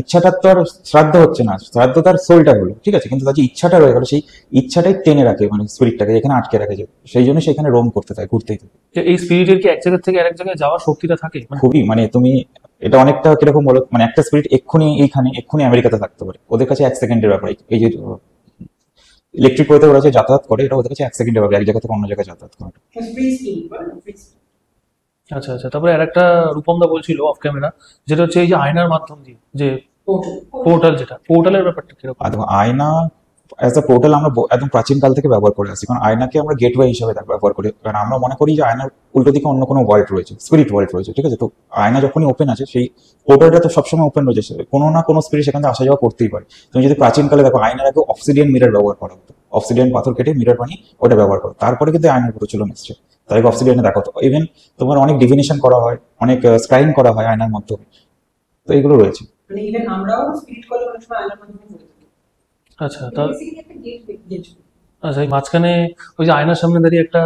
ইচ্ছাটা তো আর শ্রাদ্ধ হচ্ছে না, শ্রাদ্ধ তার সোলটা হলো, ঠিক আছে, কিন্তু তার যে ইচ্ছাটা রয়ে গেল, সেই ইচ্ছাটাই টেনে রাখে, মানে স্পিরিটটাকে এখানে আটকে রাখে, সেই জন্য সেখানে রোম করতে থাকে, ঘুরতেই থাকে। যে এই স্পিরিটের কি এক জায়গা থেকে আরেক জায়গায় যাওয়ার শক্তিটা থাকে? মানে খুবই, মানে তুমি এটা অনেকটা কিরকম বলো, মানে একটা স্পিরিট এক্ষুনি এইখানে, এক্ষুনি আমেরিকাতে থাকতে পারে, ওদের কাছে 1 সেকেন্ডের ব্যাপার। এই যে ইলেকট্রিক ওয়েতে ওরা যে যাতায়াত করে, এটা ওদের কাছে 1 সেকেন্ডের ব্যাপার, এক জায়গা থেকে অন্য জায়গায় যাতায়াত করে। আচ্ছা আচ্ছা। তারপরে আরেকটা রূপমদা বলছিল অফ ক্যামেরা, যেটা হচ্ছে এই যে আয়নার মাধ্যম দিয়ে যে পোর্টাল, যেটা পোর্টালের ব্যাপারটা কিরকম? আর দেখো আয়না অ্যাজ আ পোর্টাল আমরা একদম প্রাচীন কাল থেকে ব্যবহার করে আসছি, কারণ আয়নাকে আমরা গেটওয়ে হিসেবে ব্যবহার করি। কারণ আমরা মনে করি যে আয়নার উল্টো দিকে অন্য কোনো ওয়ার্ল্ড রয়েছে, স্পিরিট ওয়ার্ল্ড রয়েছে, ঠিক আছে। তো আয়না যখনই ওপেন আছে, সেই পোর্টালটা তো সবসময় ওপেন রয়েছে, কোনো না কোনো স্পিরিট সেখান থেকে আসা যাওয়া করতেই পারে। তুমি যদি প্রাচীন কালে দেখো, আয়নার আগে অবসিডিয়ান মিরর ব্যবহার করা হতো, অবসিডিয়ান পাথর কেটে মিরর বানিয়ে ওটা ব্যবহার করো, তারপরে কিন্তু আয়নার প্রচলন এসছে। তাই অবসিডিয়ানে দেখো তো ইভেন তোমার অনেক ডিফিনিশন করা হয়, অনেক স্ক্রাইন করা হয় আয়নার মাধ্যমে, তো এগুলো রয়েছে। মানে ইভেন আমরাও স্পিরিট কলে অনেক সময় আয়নার মাধ্যমে করে থাকি। আচ্ছা তা আচ্ছা, এই মাঝখানে ওই যে আয়নার সামনে দাঁড়িয়ে একটা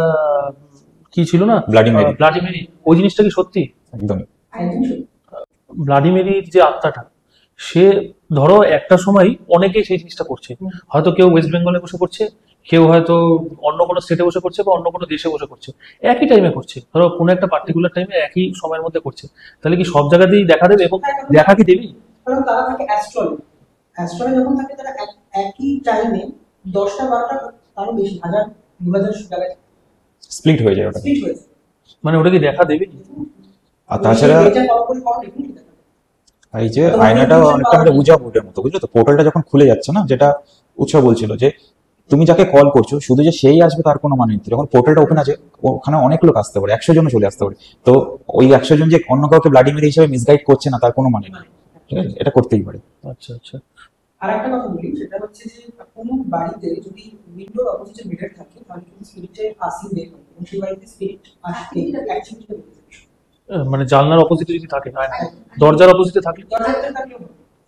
কি ছিল না, ব্লাডি মেরি, ব্লাডিমেরি, ওই জিনিসটা কি সত্যি? একদমই। ব্লাডিমেরির যে আত্মাটা, সে ধরো একটা সময় অনেকেই সেই জিনিসটা করছে, হয়তো কেউ ওয়েস্ট বেঙ্গলে বসে করছে, কেউ হয়তো অন্য কোনো স্টেটে বসে করছে বা অন্য কোনো দেশে বসে করছে, একই টাইমে করছে, ধরো কোনো একটা পার্টিকুলার টাইমে একই সময়ের মধ্যে করছে। তাহলে কি সব জায়গাতেই দেখা দেবে এবং দেখা কি দেবেই? কারণ তারা থাকে অ্যাস্ট্রোলে, অ্যাস্ট্রোলে যখন থাকে তারা একই টাইমে 10টা 12টা তারও বেশি, 1000 2000 জায়গায় স্প্লিট হয়ে যায় ওটা। স্পিড হয়েছে। মানে ওটা কি দেখা দেবে? আর তাছাড়া এটা পাওয়ারফুল পাওয়ার ডেফিনেটলি দেখা যাবে। এই যে আয়নাটাও অনেকটা আমাদের উজা বোর্ডের মতো, বুঝলো তো? পোর্টালটা যখন খুলে যাচ্ছে না, যেটা উৎসব বলছিল, যে তুমি যাকে কল করছো শুধু যে সেই আসবে তার কোনো মানে নেই। যখন পোর্টালটা ওপেন আছে, ওখানে অনেক লোক আসতে পারে, 100 জনও চলে আসতে পারে। তো ওই 100 জন যে অন্য কাউকে ব্লাডি মেরি হিসেবে মিসগাইড করছে না, তার কোনো মানে নেই, ঠিক আছে? এটা করতেই পারে। আচ্ছা আচ্ছা। আর একটা কথা বলি, সেটা হচ্ছে যে কোনো বাড়িতে যদি উইন্ডোর অপোজিটে মিরর থাকে তাহলে কিন্তু স্পিরিটের আসিং বের হবে এবং সেই বাড়িতে স্পিরিট আসবে অ্যাকচুয়ালি। মানে জানলার অপোজিটে যদি থাকে, আয়না দরজার অপোজিটে থাকলে? দরজাতে থাকলে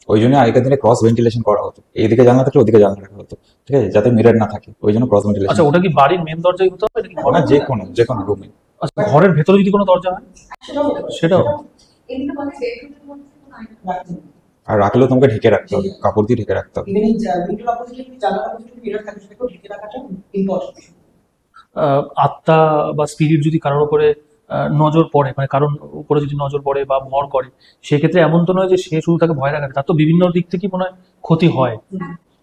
ওই জন্য আগেকার দিনে ক্রস ভেন্টিলেশন করা হতো, এইদিকে জানলা থাকলে ওদিকে জানলা রাখা হতো, ঠিক আছে, যাতে মিরর না থাকে। ওই জন্য ক্রস আচ্ছা, ভেন্টিলেশন। ওটা কি বাড়ির মেন দরজাই হতে হবে নাকি ঘরের? না, যে কোনো রুমে। আচ্ছা, ঘরের ভেতরে যদি কোনো দরজা হয় সেটাও হতে পারে। সেটাও? এদিকে বলে বেডরুমের মধ্যে কোনো আয়না রাখতে হবে। আর রাখলেও তোমাকে ঢেকে রাখতে হবে, কাপড় দিয়ে ঢেকে রাখতে হবে। ইভেন এই উইন্ডোর অপোজিটে যদি জানলার অপোজিটে মিরর থাকে সেটাকেও ঢেকে রাখাটা ইম্পর্টেন্ট। আত্মা বা স্পিরিট যদি কারোর উপরে নজর পড়ে, মানে কারোর উপরে যদি নজর পড়ে বা ভর করে, সেক্ষেত্রে এমন তো নয় যে সে শুধু তাকে ভয় দেখাবে, তার তো বিভিন্ন দিক থেকে মনে হয় ক্ষতি হয়।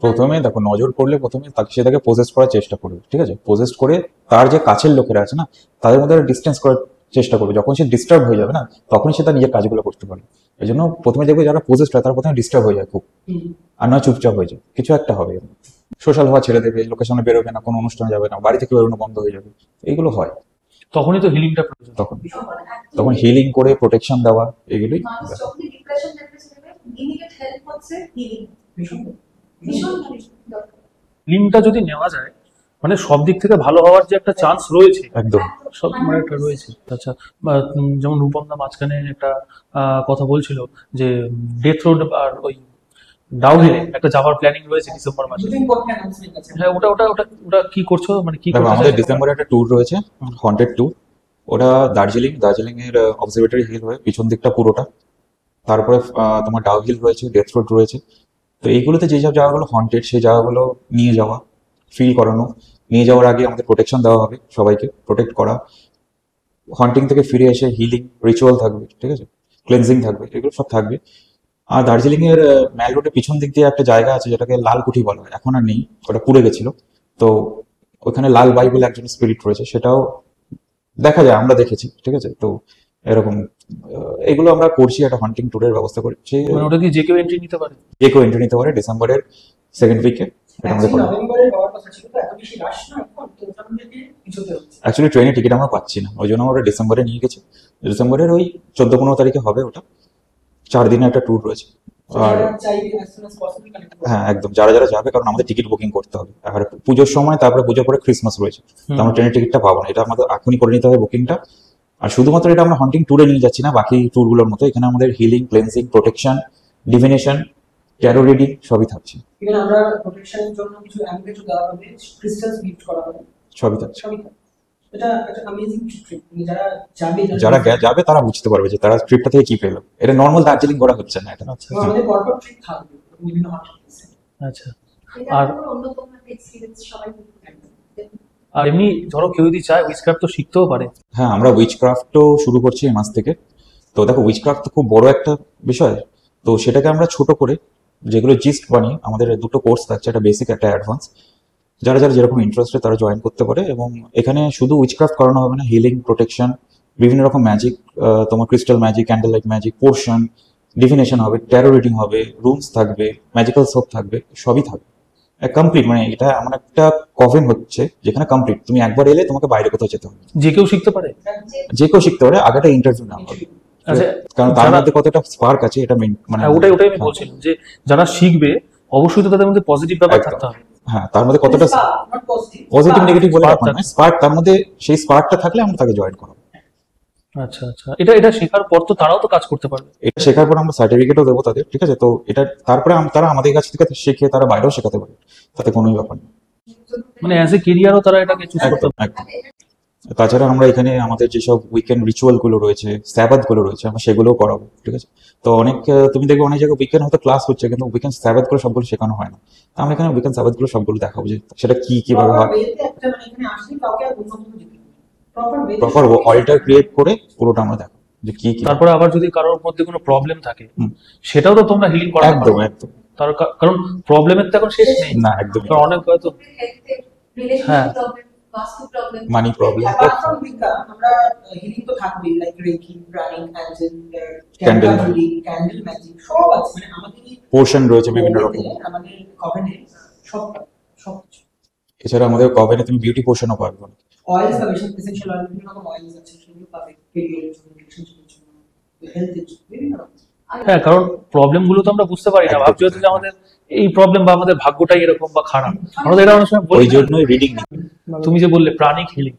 প্রথমে দেখো, নজর পড়লে প্রথমে সে তাকে পোজেস্ট করার চেষ্টা করবে, ঠিক আছে? পোজেস্ট করে তার যে কাছের লোকেরা আছে না, তাদের মধ্যে ডিস্টেন্স করার চেষ্টা করবে। যখন সে ডিস্টার্ব হয়ে যাবে না, তখনই সে তার নিজের কাজগুলো করতে পারে। এই জন্য প্রথমে দেখবে যারা পোজেস্ট হয় তারা প্রথমে ডিস্টার্ব হয়ে যায় খুব, আর নয় চুপচাপ হয়ে যায়, কিছু একটা হবে। সোশ্যাল হওয়া ছেড়ে দেবে, লোকের সামনে বেরোবে না, কোনো অনুষ্ঠানে যাবে না, বাড়ি থেকে বেরোনো বন্ধ হয়ে যাবে। এইগুলো হয় তখনই তো হিলিংটা প্রয়োজন। তখন হিলিং করে প্রোটেকশন দেওয়া, এগুলোই। মানুষ যখনই ডিপ্রেশন ডিপ্রেশন হবে, ইমিডিয়েট হেল্প হচ্ছে হিলিং। ভীষণ দরকার। হিলিংটা যদি নেওয়া যায়, মানে সব দিক থেকে ভালো হওয়ার যে একটা চান্স রয়েছে, একদম। সব মানে একটা রয়েছে। আচ্ছা, যেমন রূপমদা মাঝখানে একটা কথা বলছিল যে ডেথ রোড আর ওই ডাউহিলে একটা যাওয়ার প্ল্যানিং রয়েছে ডিসেম্বর মাসে। দুটো ইম্পর্টেন্ট অ্যানাউন্সমেন্ট আছে। হ্যাঁ, ওটা ওটা ওটা ওটা কি করছো, মানে কি দেখো, করতে আমাদের চাইছো? ডিসেম্বরে একটা ট্যুর রয়েছে, হন্টেড ট্যুর। ওটা দার্জিলিং এর অবজারভেটরি হিল হয়ে পিছন দিকটা পুরোটা, তারপরে তোমার ডাউ হিল রয়েছে, ডেথ রোড রয়েছে। তো এইগুলোতে যেসব জায়গাগুলো হন্টেড, সেই জায়গাগুলো নিয়ে যাওয়া, ফিল করানো। নিয়ে যাওয়ার আগে আমাদের প্রোটেকশন দেওয়া হবে, সবাইকে প্রোটেক্ট করা। হন্টিং থেকে ফিরে এসে হিলিং রিচুয়াল থাকবে, ঠিক আছে, ক্লেনজিং থাকবে, এগুলো সব থাকবে। আর দার্জিলিং এর ম্যাল রোডের পিছন দিক দিয়ে একটা জায়গা আছে যেটাকে লালকুঠি বলা হয়, এখন আর নেই, ওটা পুড়ে গেছিল। তো ওখানে লাল বাই বলে একজন স্পিরিট রয়েছে, সেটাও দেখা যায়, আমরা দেখেছি, ঠিক আছে। তো এরকম এগুলো আমরা করছি, একটা হান্টিং ট্যুরের ব্যবস্থা করছি। মানে ওটা কি যে কেউ এন্ট্রি নিতে পারে? যে কেউ এন্ট্রি নিতে পারে ডিসেম্বরের সেকেন্ড উইকে। এটা আমাদের করা। নভেম্বরে হওয়ার কথা ছিল, তো এত বেশি রাশ না এখন, তো ওটা আমাদেরকে পিছোতে হচ্ছে। অ্যাকচুয়ালি ট্রেনের টিকিট আমরা পাচ্ছি না, ওই জন্য আমরা ডিসেম্বরে নিয়ে গেছি। ডিসেম্বরের ওই 14-15 তারিখে হবে ওটা। 4 দিনের একটা ট্যুর রয়েছে। আর যারা চাইবে as soon as possible connect করবে। হ্যাঁ, একদম, যারা যারা যাবে, কারণ আমাদের টিকিট বুকিং করতে হবে। আর পুজোর সময়, তারপরে পুজোর পরে ক্রিসমাস রয়েছে, তো আমরা ট্রেনের টিকিটটা পাবো না, এটা আমাদের এখনই করে নিতে হবে বুকিংটা। আর শুধুমাত্র এটা আমরা হান্টিং ট্যুরে নিয়ে যাচ্ছি না, বাকি ট্যুরগুলোর মতো এখানে আমাদের healing, cleansing, protection, divination, taro reading সবই থাকছে, ইভেন আমরা প্রোটেকশনের জন্য কিছু অ্যামুলেটও দেওয়া হবে, ক্রিস্টালস গিফট করা হবে, সবই থাকছে। সবই থাকবে। এটা একটা অ্যামেজিং ট্রিপ। যারা যাবে, যারা যাবে তারা বুঝতে পারবে যে তারা ট্রিপটা থেকে কি পেলো। এটা নর্মাল দার্জিলিং করা হচ্ছে না, এটা। আচ্ছা এবং আমাদের পরপর ট্রিপ থাকবে বিভিন্ন হান্টিং। আচ্ছা। এটা আর পুরো অন্যতম একটা এক্সপেরিয়েন্স, সবাই বলতে পারবে। আর এমনি ধরো কেউ যদি চায় উইচক্রাফট তো শিখতেও পারে। হ্যাঁ, আমরা উইচক্রাফটও শুরু করছি এই মাস থেকে। তো দেখো, উইচক্রাফট তো খুব বড় একটা বিষয়, তো সেটাকে আমরা ছোট করে, যেগুলো জিস্ট বানিয়ে, আমাদের 2টো কোর্স থাকছে, একটা বেসিক, একটা অ্যাডভান্স। যারা যারা যেরকম ইন্টারেস্টেড তারা জয়েন করতে পারে। এবং এখানে শুধু উইচক্রাফট করানো হবে না, হিলিং, প্রোটেকশন, বিভিন্ন রকম ম্যাজিক, তোমার crystal magic, candle light magic, portion, divination হবে, ট্যারো রিডিং হবে, রুমস থাকবে, ম্যাজিক্যাল সোপ থাকবে, সবই থাকবে কমপ্লিট। মানে এটা এমন একটা কভেন হচ্ছে যেখানে কমপ্লিট, তুমি একবার এলে তোমাকে বাইরে কোথাও যেতে হবে। যে কেউ শিখতে পারে? যে কেউ শিখতে পারে, আগে একটা ইন্টারভিউ নেওয়া হবে, আচ্ছা, কারণ তার যারা- মধ্যে কতটা স্পার্ক আছে এটা মানে হ্যাঁ, ওটাই আমি বলছিলাম যে যারা শিখবে অবশ্যই তো তাদের মধ্যে পজিটিভ ব্যাপার একদম। থাকতে হবে। হ্যাঁ, তার মধ্যে কতটা নট পজিটিভ, পজিটিভ নেগেটিভ বলে Spark ব্যাপার নয়, স্পার্ক, তার মধ্যে সেই স্পার্কটা থাকলে আমরা তাকে জয়েন করাবো। আচ্ছা আচ্ছা, এটা এটা শেখার পর তো তারাও তো কাজ করতে পারবে। এটা শেখার পর আমরা সার্টিফিকেটও দেবো তাদের, ঠিক আছে। তো এটা তারপরে তারা আমাদের কাছ থেকে শিখে তারা বাইরেও শেখাতে পারে, তাতে কোনোই ব্যাপার নেই। মানে অ্যাজ এ কেরিয়ারও তারা এটাকে চুজ করতে একদম একদম। তাছাড়া আমরা এখানে আমাদের যেসব উইকেন্ড রিচুয়াল গুলো রয়েছে, স্যাবাথ গুলো রয়েছে, আমরা সেগুলোও করাবো, ঠিক আছে? তো অনেক তুমি দেখবে অনেক জায়গায় উইকেন্ড হয়তো ক্লাস হচ্ছে, কিন্তু উইকেন্ড স্যাবাথ গুলো সবগুলো শেখানো হয় না। তো আমরা এখানে উইকেন্ড স্যাবাথ গুলো সবগুলো দেখাবো যে সেটা কি কিভাবে হয়, প্রপার অল্টার ক্রিয়েট করে পুরোটা আমরা দেখাবো যে কি কি। তারপরে আবার যদি কারোর মধ্যে কোনো প্রবলেম থাকে সেটাও তো তোমরা হিলিং করাতে একদম পারো। একদম। তার কারণ প্রবলেমের তো এখন শেষ নেই না একদম। কারণ অনেক হয়তো হ্যাঁ money problem, Apart from Wicca, আমরা healing তো থাকবেই, like Reiki, pranic, angel, Candle candle healing, candle magic, সব আছে। মানে আমাদের এই পোর্শন রয়েছে বিভিন্ন রকম। আমাদের কভেনে সব কিছু। এছাড়া আমাদের কভেনে তুমি বিউটি পোর্শনও পাবে। অয়েলস বা এসেনশিয়াল অয়েল, বিভিন্ন রকম অয়েলস আছে, সেগুলো পাবে কেরিয়ারের জন্য, রিলেশনশিপের জন্য, হেলথের জন্য, বিভিন্ন রকম। হ্যাঁ, কারণ প্রবলেম গুলো তো আমরা বুঝতে পারি না, একদম। ভাবছি হয়তো যে আমাদের এই প্রবলেম বা আমাদের ভাগ্যটাই এরকম বা খারাপ, আমরা তো এটা অনেক সময় বলি ওই না। জন্যই রিডিং নিই। তুমি যে বললে প্রাণিক হিলিং,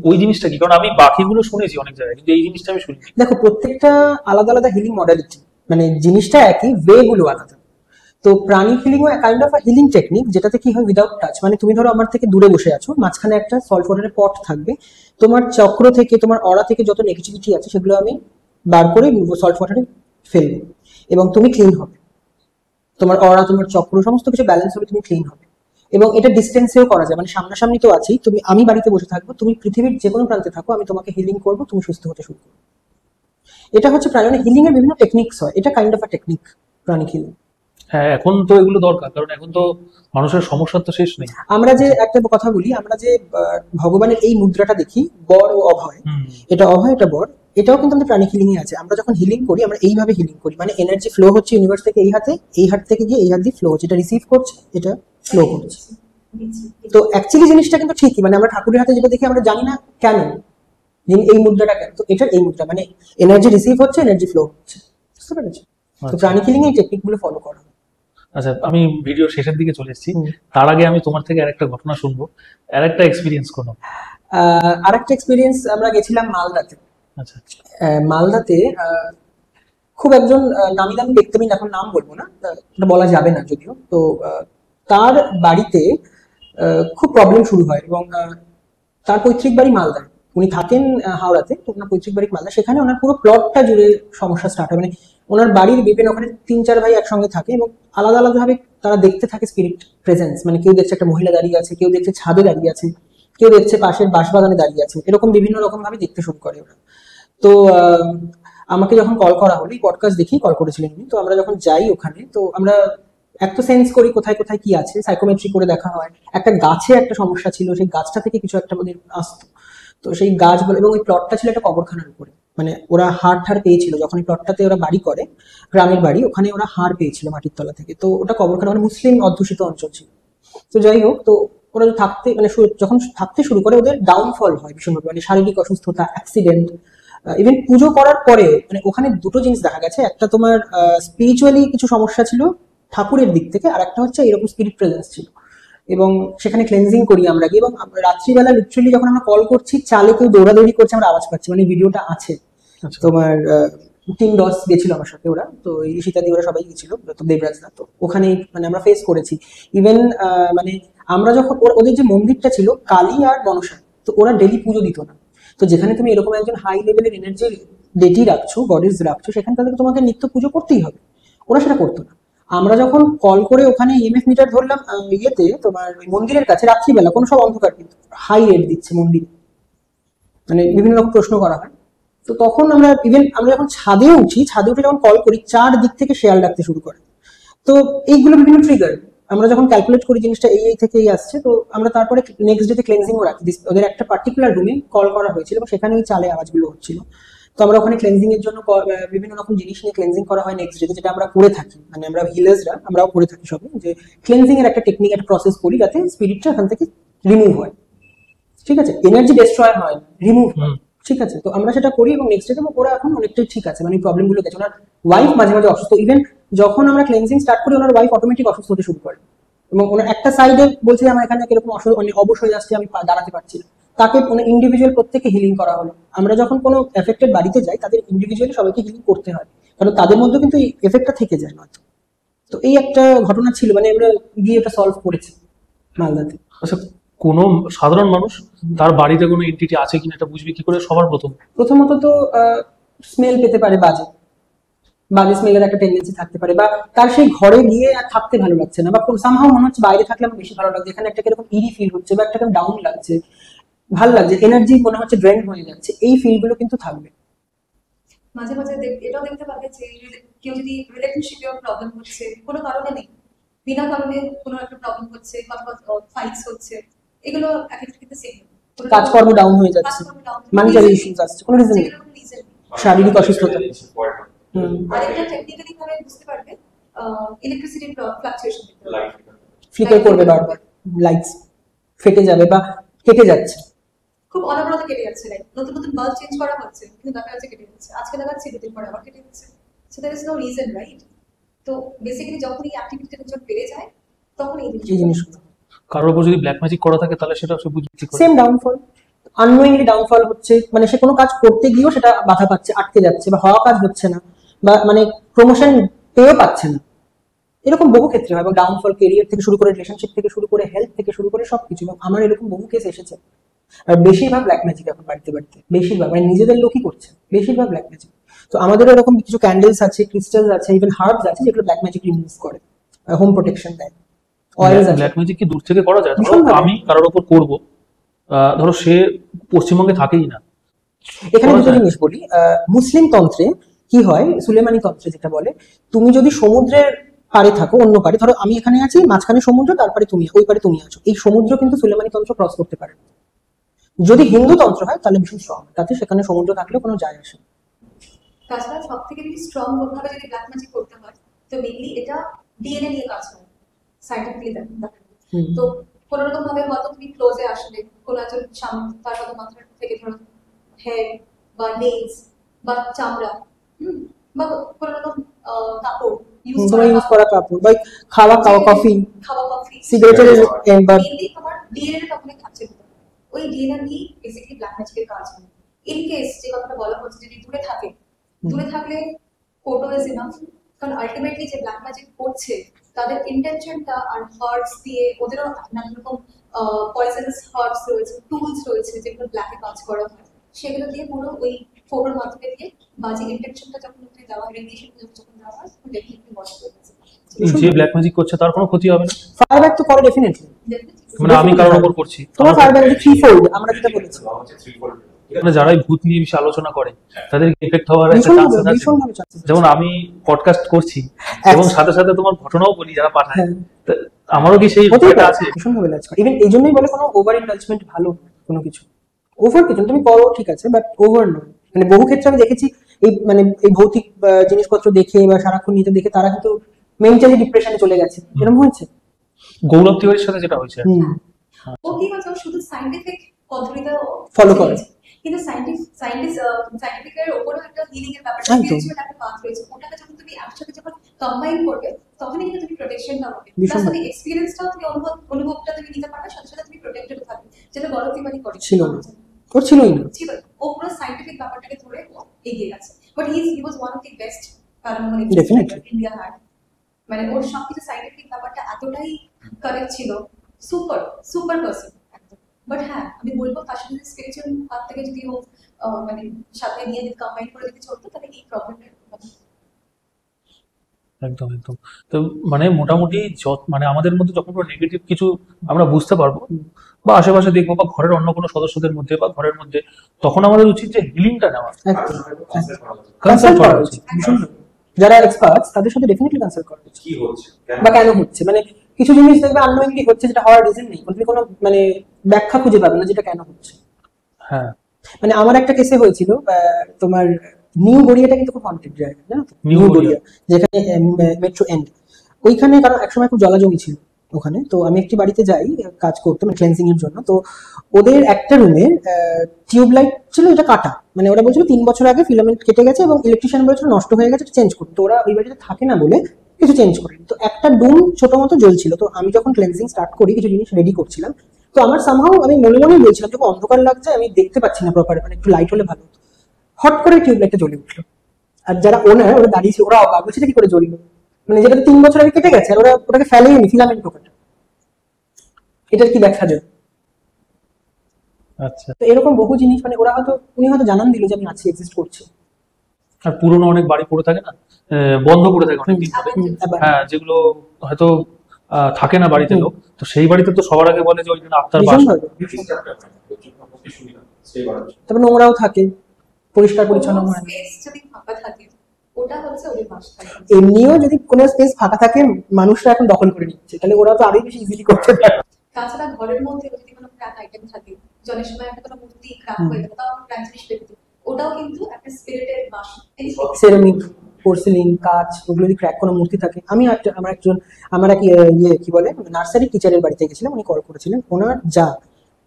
ওই জিনিসটা কি? কারণ আমি বাকিগুলো শুনেছি অনেক জায়গায়, কিন্তু এই জিনিসটা আমি শুনিনি। দেখো, প্রত্যেকটা আলাদা আলাদা হিলিং মডালিটি, মানে জিনিসটা একই, ওয়ে গুলো আলাদা। তো প্রাণিক হিলিং ও কাইন্ড অফ হিলিং টেকনিক, যেটাতে কি হয় উইদাউট টাচ। মানে তুমি ধরো আমার থেকে দূরে বসে আছো, মাঝখানে একটা সল্ট ওয়াটারের পট থাকবে, তোমার চক্র থেকে, তোমার অরা থেকে যত নেগেটিভিটি আছে সেগুলো আমি বার করে সল্ট ওয়াটারে ফেলবো, এবং তুমি ক্লিন হবে। তোমার অরা, তোমার চক্র, সমস্ত কিছু ব্যালেন্স হবে, তুমি ক্লিন হবে। এবং এটা ডিস্টেন্সেও করা যায়, মানে সামনাসামনি তো আছেই, তুমি, আমি বাড়িতে বসে থাকবো, তুমি পৃথিবীর যে কোনো প্রান্তে থাকো, আমি তোমাকে হিলিং করবো, তুমি সুস্থ হতে শুরু করবে। এটা হচ্ছে প্রাণী হিলিং এর বিভিন্ন টেকনিক্স হয়, এটা kind of a technique, pranic healing. হ্যাঁ, এখন তো এগুলো দরকার, কারণ এখন তো মানুষের সমস্যার তো শেষ নেই। আমরা যে একটা কথা বলি, আমরা যে ভগবানের এই মুদ্রাটা দেখি, বর ও অভয়, এটা অভয়, এটা বর, এটাও কিন্তু আমাদের প্রাণিক হিলিং এ আছে। আমরা যখন হিলিং করি, আমরা এইভাবে হিলিং করি, মানে এনার্জি ফ্লো হচ্ছে ইউনিভার্স থেকে এই হাতে, এই হাত থেকে গিয়ে এই হাত দিয়ে ফ্লো হচ্ছে, এটা রিসিভ করছে, এটা ফ্লো করছে। তো অ্যাকচুয়ালি জিনিসটা কিন্তু ঠিকই, মানে আমরা ঠাকুরের হাতে যেটা দেখি আমরা জানি না কেন এই মুদ্রাটা কেন, তো এটা এই মুদ্রা, মানে এনার্জি রিসিভ হচ্ছে, এনার্জি ফ্লো হচ্ছে, বুঝতে পেরেছো? তো প্রাণিক হিলিং এই টেকনিক গুলো ফলো করা। আচ্ছা, আমি ভিডিও শেষের দিকে চলে এসেছি, তার আগে আমি তোমার থেকে আরেকটা ঘটনা শুনবো, আরেকটা এক্সপিরিয়েন্স কোনো। আরেকটা এক্সপিরিয়েন্স, আমরা গেছিলাম মালদাতে। আচ্ছা, মালদাতে খুব একজন নামি দামি ব্যক্তি, আমি এখন নাম বলবো না, এটা বলা যাবে না যদিও। তো তার বাড়িতে খুব প্রবলেম শুরু হয়, এবং তার পৈতৃক বাড়ি মালদায়, উনি থাকেন হাওড়াতে, তো ওনার পৈতৃক বাড়ি মালদা, সেখানে ওনার পুরো প্লটটা জুড়ে সমস্যা স্টার্ট হয়। মানে ওনার বাড়ির বিভিন্ন, ওখানে 3-4 ভাই একসঙ্গে থাকে, এবং আলাদা আলাদা ভাবে তারা দেখতে থাকে স্পিরিট প্রেজেন্স। মানে কেউ দেখছে একটা মহিলা দাঁড়িয়ে আছে, কেউ দেখছে ছাদে দাঁড়িয়ে আছে, কেউ দেখছে পাশের বাঁশবাগানে দাঁড়িয়ে আছে, এরকম বিভিন্ন রকম ভাবে দেখতে শুরু করে ওরা। তো আমাকে যখন কল করা হলো, এই পডকাস্ট দেখেই কল করেছিলেন উনি। তো আমরা যখন যাই ওখানে, তো আমরা এক তো সেন্স করি কোথায় কোথায় কি আছে, সাইকোমেট্রি করে দেখা হয়। একটা গাছে একটা সমস্যা ছিল, সেই গাছটা থেকে কিছু একটা ওদের আসতো, তো সেই গাছ বলে, এবং ওই প্লটটা ছিল একটা কবরখানার উপরে। মানে ওরা হাড় পেয়েছিল যখন এই প্লটটাতে ওরা বাড়ি করে, গ্রামের বাড়ি, ওখানে ওরা হাড় পেয়েছিল মাটির তলা থেকে। তো ওটা কবরখানা, মানে মুসলিম অধ্যুষিত অঞ্চল ছিল। তো যাই হোক, তো ওরা থাকতে, মানে যখন থাকতে শুরু করে, ওদের ডাউনফল হয় ভীষণভাবে, মানে শারীরিক অসুস্থতা, অ্যাক্সিডেন্ট, ইভেন পুজো করার পরেও। মানে ওখানে দুটো জিনিস দেখা গেছে, একটা তোমার স্পিরিচুয়ালি কিছু সমস্যা ছিল ঠাকুরের দিক থেকে, আর একটা হচ্ছে এরকম স্পিরিট প্রেজেন্স ছিল। এবং সেখানে ক্লেনজিং করি আমরা গিয়ে, এবং রাত্রিবেলা লিটারালি যখন আমরা কল করছি, চালে কেউ দৌড়াদৌড়ি করছে, আমরা আওয়াজ পাচ্ছি, মানে ভিডিওটা আছে। তোমার টিম ডস গেছিল আমার সাথে, ওরা তো ঈশিতা দি, ওরা সবাই গেছিল, তো দেবরাজ দা, তো ওখানে মানে আমরা ফেস করেছি। ইভেন মানে আমরা যখন ওদের যে মন্দিরটা ছিল কালী আর মনসা, তো ওরা ডেলি পুজো দিত না। তো যেখানে তুমি এরকম একজন হাই লেভেলের এনার্জি ডেটি রাখছো, গডেস রাখছো, সেখানে তাদেরকে তোমাকে নিত্য পুজো করতেই হবে, ওরা সেটা করতো না। আমরা যখন কল করে ওখানে ইএমএফ মিটার ধরলাম ইয়েতে, তোমার ওই মন্দিরের কাছে, রাত্রিবেলা, কোনো সব অন্ধকার, কিন্তু হাই রেট দিচ্ছে মন্দিরে, মানে বিভিন্ন রকম প্রশ্ন করা হয়। তো তখন আমরা আমরা যখন ছাদে উঠি, ছাদে উঠে যখন কল করি, 4 দিক থেকে শেয়াল ডাকতে শুরু করে। তো এইগুলো বিভিন্ন ট্রিগার, আমরা যখন ক্যালকুলেট করি জিনিসটা এই থেকে এই আসছে, তো আমরা তারপরে নেক্সট ডেতে ক্লেনজিংও রাখি। ওদের একটা পার্টিকুলার রুমে কল করা হয়েছিল, এবং সেখানে ওই চালে আওয়াজগুলো হচ্ছিল। তো আমরা ওখানে ক্লেনজিং এর জন্য বিভিন্ন রকম জিনিস নিয়ে ক্লেনজিং করা হয় নেক্সট ডেতে, যেটা আমরা করে থাকি, মানে আমরা হিলার্সরা আমরাও করে থাকি সবাই, যে ক্লেনজিং এর একটা টেকনিক, একটা প্রসেস করি, যাতে স্পিরিটটা এখান থেকে রিমুভ হয়। ঠিক আছে, এনার্জি ডিস্ট্রয় হয়, রিমুভ হয়। ঠিক আছে, তো আমরা সেটা করি, এবং নেক্সট ডে ওরা এখন অনেকটাই ঠিক আছে, মানে প্রবলেমগুলো গেছে। ওনার ওয়াইফ মাঝে মাঝে অসুস্থ, ইভেন যখন আমরা ক্লেনজিং স্টার্ট করি, ওনার ওয়াইফ অটোমেটিক অসুস্থ হতে শুরু করে, এবং ওনার একটা সাইডে বলছে যে আমার এখানে এরকম অবশ হয়ে যাচ্ছে, আমি দাঁড়াতে পারছি না। তাকে ইন্ডিভিজুয়াল প্রত্যেককে হিলিং করা হলো। আমরা যখন কোনো এফেক্টেড বাড়িতে যাই, তাদের ইন্ডিভিজুয়ালি সবাইকে হিলিং করতে হয়, কারণ তাদের মধ্যে কিন্তু এই এফেক্টটা থেকে যায় নয়তো। তো এই একটা ঘটনা ছিল, মানে আমরা গিয়ে এটা সলভ করেছি মালদাতে। আচ্ছা, কোনো সাধারণ মানুষ তার বাড়িতে কোনো এন্টিটি আছে কিনা এটা বুঝবে কি করে সবার প্রথমত তো স্মেল পেতে পারে, বাজে বাজে স্মেলের একটা টেন্ডেন্সি থাকতে পারে, বা তার সেই ঘরে গিয়ে আর থাকতে ভালো লাগছে না, বা সামহাও মনে হচ্ছে বাইরে থাকলে আমার বেশি ভালো লাগছে, এখানে একটা কিরকম ইরি ফিল হচ্ছে বা একটা ডাউন লাগছে, ভালো লাগছে, এনার্জি মনে হচ্ছে ড্রেন হয়ে যাচ্ছে, এই ফিলগুলো কিন্তু থাকবে। মাঝে মাঝে এটাও দেখতে পাবে যে কেউ যদি রিলেশনশিপে প্রবলেম হচ্ছে কোনো কারণে নেই, বিনা কারণে কোনো একটা প্রবলেম হচ্ছে বা ফাইটস হচ্ছে, এগুলো এক একটা ক্ষেত্রে সেম, কাজকর্ম ডাউন হয়ে যাচ্ছে, মানিটারি ইস্যুস আসছে, কোনো রিজন নেই, শারীরিক অসুস্থতা। আরেকটা টেকনিক্যালি ভাবে বুঝতে পারবে ইলেকট্রিসিটি ফ্লাকচুয়েশন ফ্লিকার করবে বারবার, লাইটস ফেটে যাবে বা কেটে যাচ্ছে, খুব অনবরত কেটে যাচ্ছে, লাইক নতুন নতুন বাল্ব চেঞ্জ করা হচ্ছে কিন্তু দেখা যাচ্ছে কেটে যাচ্ছে, আজকে লাগাচ্ছি দুদিন পরে আবার কেটে যাচ্ছে, so there is no reason, right? তো বেসিক্যালি যখন এই অ্যাক্টিভিটিটা যখন বেড়ে যায় তখন এই জিনিসগুলো। কারোর উপর যদি ব্ল্যাক ম্যাজিক করা থাকে তাহলে সেটা সে বুঝবে কি করে? সেম ডাউনফল, আননোয়িংলি ডাউনফল হচ্ছে, মানে সে কোনো কাজ করতে গিয়েও সেটা বাধা পাচ্ছে, আটকে যাচ্ছে, বা হওয়া কাজ হচ্ছে না, বা মানে প্রমোশন পেয়েও পাচ্ছে না, এরকম বহু ক্ষেত্রে হয়। এবং ডাউনফল কেরিয়ার থেকে শুরু করে, রিলেশনশিপ থেকে শুরু করে, হেলথ থেকে শুরু করে সবকিছু। এবং আমার এরকম বহু কেস এসেছে। আর বেশিরভাগ ব্ল্যাক ম্যাজিক এখন বাড়তে বাড়তে, বেশিরভাগ মানে নিজেদের লোকই করছে, বেশিরভাগ ব্ল্যাক ম্যাজিক। তো আমাদের এরকম কিছু ক্যান্ডেলস আছে, ক্রিস্টালস আছে, ইভেন হার্বস আছে যেগুলো ব্ল্যাক ম্যাজিক রিমুভ করে, হোম প্রোটেকশন দেয়, অয়েলস আছে। ব্ল্যাক ম্যাজিক কি দূর থেকে করা যায়? ধরো ভীষণভাবে। আমি কারোর উপর করব, ধরো সে পশ্চিমবঙ্গে থাকেই না, এখানে দুটো করা যায়। জিনিস বলি, মুসলিম তন্ত্রে কি হয়, সুলেমানি তন্ত্রে যেটা বলে, তুমি যদি সমুদ্রের পাড়ে থাকো, অন্য পাড়ে, ধরো আমি এখানে আছি, মাঝখানে সমুদ্র, তারপরে তুমি, ওই পারে তুমি আছো, এই সমুদ্র কিন্তু সুলেমানি তন্ত্র ক্রস করতে পারে না। যদি হিন্দু তন্ত্র হয় তাহলে ভীষণ স্ট্রং, তাতে সেখানে সমুদ্র থাকলেও কোনো যায় আসে না। তাছাড়া সব থেকে বেশি স্ট্রং ভাবে যদি ব্ল্যাক ম্যাজিক করতে হয় তো মেইনলি এটা ডিএনএ নিয়ে কাজ হয়, সাইন্টিফিকলি দেখা। তো কোনো রকম ভাবে হয়তো তুমি ক্লোজে আসলে কোনো একজন সামনে, তার হয়তো মাথার থেকে ধরো হেয়ার বা নেলস বা চামড়া, বা কোনো রকম কাপড় তোমার ইউজ করা কাপড় বা খাওয়া কফি, খাওয়া কফি, সিগারেটের বা মেইনলি তোমার ডিএনএ টা ওখানে কাছে দিতে হবে। ওই ডিএনএ নিয়ে বেসিক্যালি ব্ল্যাক ম্যাজিকের কাজ হয়। ইন কেস যে কথাটা বলা হচ্ছে যদি দূরে থাকে, দূরে থাকলে ফটো ইজ ইনাফ, কারণ আলটিমেটলি যে ব্ল্যাক ম্যাজিক করছে তাদের ইন্টেনশনটা আর হার্টস দিয়ে, ওদেরও নানা রকম পয়জনাস হার্টস রয়েছে, টুলস রয়েছে যেগুলো ব্ল্যাকে কাজ করা হয়, সেগুলো দিয়ে পুরো ওই ফটোর মাধ্যমে দিয়ে বাজে ইন্টেনশনটা যখন ওখানে দেওয়া হয়, রেডিয়েশন যখন দেওয়া হয়, ডেফিনেটলি বন্ধ হয়ে গেছে। যে ব্ল্যাক ম্যাজিক করছে তার কোনো ক্ষতি হবে না? ফায়ার ব্যাক তো করে ডেফিনেটলি, মানে আমি কারোর উপর করছি, তোমার ফায়ার ব্যাক থ্রি ফোল্ড, আমরা যেটা বলেছি মানে যারাই ভূত নিয়ে বেশি আলোচনা করে তাদের এফেক্ট হওয়ার একটা চান্স আছে। ভীষণভাবে চান্সেস। যেমন আমি পডকাস্ট করছি এবং সাথে সাথে তোমার ঘটনাও বলি যারা পাঠায়, হ্যাঁ। তা আমারও কি সেই হতেই ভয়টা পারে, আছে? ভীষণভাবে লাজ করে। ইভেন এই জন্যই বলে কোনো ওভার ইন্ডালজমেন্ট ভালো নয়, কোনো কিছু ওভার কিছু তুমি করো ঠিক আছে, বাট ওভার নয়। মানে বহু ক্ষেত্রে আমি দেখেছি এই মানে এই ভৌতিক জিনিসপত্র দেখে বা সারাক্ষণ নিতে দেখে তারা কিন্তু মেন্টালি ডিপ্রেশনে চলে গেছে, এরকম হয়েছে। গৌরব তিওয়ারির সাথে যেটা হয়েছে, ও কি বলছো, শুধু সায়েন্টিফিক পদ্ধতিটা Follow করে। কিন্তু সায়েন্টিফিকের উপরেও একটা হিলিং এর ব্যাপার, একদম। স্পিরিচুয়াল একটা পাথ রয়েছে, ওটাকে যখন তুমি একসাথে যখন কম্বাইন করবে তখনই কিন্তু তুমি প্রোটেকশনটা পাবে, ভীষণ প্লাস ভালো। তুমি এক্সপেরিয়েন্সটাও তুমি অনুভবটা তুমি নিতে পারবে, সাথে সাথে তুমি প্রোটেক্টেড থাকবে, যেটা গৌরব তিওয়ারি করে ছিল না, ওর ছিলই না। ছিল না। ও পুরো সায়েন্টিফিক ব্যাপারটাকে ধরে ও এগিয়ে গেছে, but he was one of the best paranormal Definitely. India had. মানে ওর সবকিছু সায়েন্টিফিক ব্যাপারটা এতটাই কারেক্ট ছিল, সুপার সুপার পারসন একদম। বাট হ্যাঁ, আমি বলবো তার সাথে স্পিরিচুয়াল পার্ট থেকে যদি ও মানে সাথে নিয়ে যদি কম্বাইন করে যদি চলতো তাহলে এই প্রবলেমটা একদম একদম। তো মানে মোটামুটি মানে আমাদের মধ্যে যখন কোনো নেগেটিভ কিছু আমরা বুঝতে পারবো বা আশেপাশে দেখবো বা ঘরের অন্য কোনো সদস্যদের মধ্যে বা ঘরের মধ্যে, তখন আমাদের উচিত যে হিলিংটা নেওয়া, একদম কনসাল্ট কনসাল্ট করা করা উচিত। উচিত, ভীষণ ভালো। যারা এক্সপার্টস তাদের সাথে ডেফিনেটলি কনসাল্ট করা উচিত, কি হচ্ছে বা কেন হচ্ছে। মানে কিছু জিনিস দেখবে আননোয়িংলি হচ্ছে, যেটা হওয়ার রিজন নেই, তুমি কোনো মানে ব্যাখ্যা খুঁজে পাবে না যেটা কেন হচ্ছে। হ্যাঁ, মানে আমার একটা কেসে হয়েছিল, তোমার নিউ গড়িয়াটা কিন্তু খুব হন্টেড জায়গা, জানো তো? New new Garia. গড়িয়া যেখানে মেট্রো এন্ড, ওইখানে কারণ একসময় খুব জলাজমি ছিল ওখানে। তো আমি একটি বাড়িতে যাই কাজ করতে, মানে ক্লেন্সিং এর জন্য। তো ওদের একটা রুমে টিউবলাইট ছিল, এটা কাটা, মানে ওরা বলছিল 3 বছর আগে ফিলামেন্ট কেটে গেছে এবং ইলেকট্রিশিয়ান বলেছিল নষ্ট হয়ে গেছে, চেঞ্জ করতে। তো ওরা ওই বাড়িতে থাকে না বলে কিছু চেঞ্জ করেনি। তো একটা ডুম ছোট মতো জ্বলছিল। তো আমি যখন ক্লেন্সিং স্টার্ট করি, কিছু জিনিস রেডি করছিলাম, তো আমার সামহাও আমি মনে মনেই বলছিলাম যখন অন্ধকার লাগছে, আমি দেখতে পাচ্ছি না প্রপার, মানে একটু লাইট হলে ভালো হতো। হট করে টিউবলাইটটা জ্বলে উঠলো। আর যারা ওনার, ওরা দাঁড়িয়ে ছিল, ওরা অবাক বলছে কি করে জ্বললো, মানে যেটা 3 বছর আগে কেটে গেছে, আর ওরা ওটাকে ফেলেইনি ফিলামেন্ট ঢোকাটা। এটার কি ব্যাখ্যা দেবে? আচ্ছা। তো এরকম বহু জিনিস মানে উনি হয়তো জানান দিল যে আমি আছি, এক্সিস্ট করছি। আর পুরোনো অনেক বাড়ি পড়ে থাকে না, বন্ধ করে থাকে অনেক দিন ধরে, হ্যাঁ, যেগুলো হয়তো থাকে না বাড়িতে লোক, তো সেই বাড়িতে তো সবার আগে বলে যে ওইখানে আত্মার বাস। ভীষণভাবে। তারপর নোংরাও থাকে, পরিষ্কার পরিচ্ছন্ন কোনো হয় না। space যদি ফাঁকা থাকে, ওটা হচ্ছে ওদের বাসস্থান। এমনিও যদি কোনো স্পেস ফাঁকা থাকে, মানুষরা এখন দখল করে নিচ্ছে, তাহলে ওরা তো আরোই বেশি ইজিলি করতে পারে। তাছাড়া ঘরের মধ্যে যদি কোনো ক্র্যাক আইটেম থাকে, জলের সময় একটা কোনো মূর্তি ক্র্যাক হয়ে গেল, তাও ক্র্যাক জিনিস দেখতে, ওটাও কিন্তু একটা স্পিরিটের বাস। সেরামিক, পোর্সেলিন, কাঁচ, ওগুলো যদি ক্র্যাক কোনো মূর্তি থাকে। আমার এক কি বলে নার্সারি টিচারের বাড়িতে গেছিলাম, উনি কল করেছিলেন, ওনার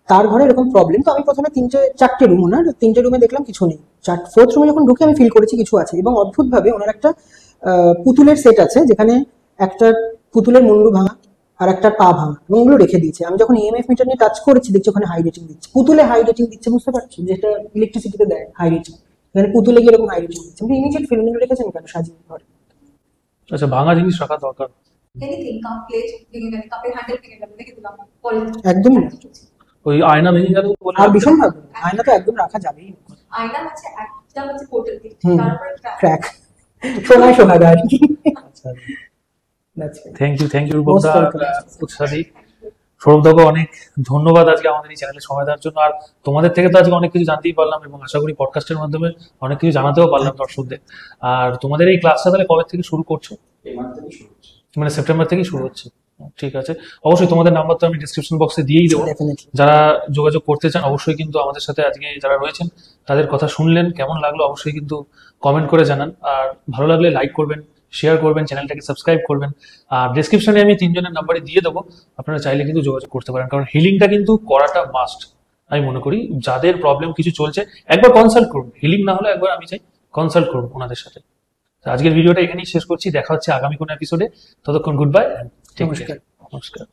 তার ঘরে এরকম প্রবলেম। তো আমি প্রথমে 3-4টে রুম, ওনার 3টে রুমে দেখলাম কিছু নেই, 4th রুমে যখন ঢুকে আমি ফিল করেছি কিছু আছে। এবং অদ্ভুত ভাবে ওনার একটা পুতুলের সেট আছে, যেখানে একটা পুতুলের মুন্ডু ভাঙা আর একটা পা ভাঙা, এবং ওগুলো রেখে দিয়েছে। আমি যখন ইএমএফ মিটার নিয়ে টাচ করেছি, দেখছি ওখানে হাই রেটিং দিচ্ছে, পুতুলে হাই রেটিং দিচ্ছে, বুঝতে পারছি যেটা ইলেকট্রিসিটিতে দেয় হাই রেটিং, এখানে পুতুলে গিয়ে এরকম হাই রেটিং দিচ্ছে। আমি ইমিডিয়েট ফিল্মিং রেখেছেন কেন সাজিয়ে ঘরে? আচ্ছা, ভাঙা জিনিস রাখা দরকার। এনিথিং, কাপ প্লেট ভেঙে গেলে, কাপের হ্যান্ডেল ভেঙে গেলে রেখে দিলাম, পরে একদমই না। ওই আয়না ভেঙে গেল বলে আর ভীষণ ভাবে আয়না তো একদম রাখা যাবেই না। আয়না আছে, একটা হচ্ছে পোর্টাল দিক, হুম। তারপরে ক্র্যাক। ক্র্যাক সময় সোহাগা আর কি। আচ্ছা, That's it. Thank you Most রূপকদা, welcome. উৎসাহী, সৌরভদাকে অনেক ধন্যবাদ আজকে আমাদের এই চ্যানেলে সময় দেওয়ার জন্য। আর তোমাদের থেকে তো আজকে অনেক কিছু জানতেই পারলাম, এবং আশা করি পডকাস্টের মাধ্যমে অনেক কিছু জানাতেও পারলাম দর্শকদের। আর তোমাদের এই ক্লাসটা তাহলে কবে থেকে শুরু করছো? এই মাস থেকে শুরু হচ্ছে। মানে সেপ্টেম্বর থেকেই শুরু হচ্ছে। ঠিক আছে, অবশ্যই তোমাদের নাম্বার তো আমি ডিসক্রিপশন বক্সে দিয়েই দেবো। Definitely. যারা যোগাযোগ করতে চান অবশ্যই কিন্তু আমাদের সাথে আজকে যারা রয়েছেন তাদের কথা শুনলেন, কেমন লাগলো অবশ্যই কিন্তু কমেন্ট করে জানান। আর ভালো লাগলে লাইক করবেন, শেয়ার করবেন, চ্যানেলটাকে সাবস্ক্রাইব করবেন। আর ডেসক্রিপশনে আমি 3জনের নাম্বারই দিয়ে দেবো, আপনারা চাইলে কিন্তু যোগাযোগ করতে পারেন, কারণ হিলিংটা কিন্তু করাটা মাস্ট। আমি মনে করি যাদের প্রবলেম কিছু চলছে একবার কনসাল্ট করুন, হিলিং না হলে একবার আমি চাই কনসাল্ট করুন ওনাদের সাথে। তো আজকের ভিডিওটা এখানেই শেষ করছি, দেখা হচ্ছে আগামী কোনো এপিসোডে। ততক্ষণ গুড বাই, নমস্কার। নমস্কার।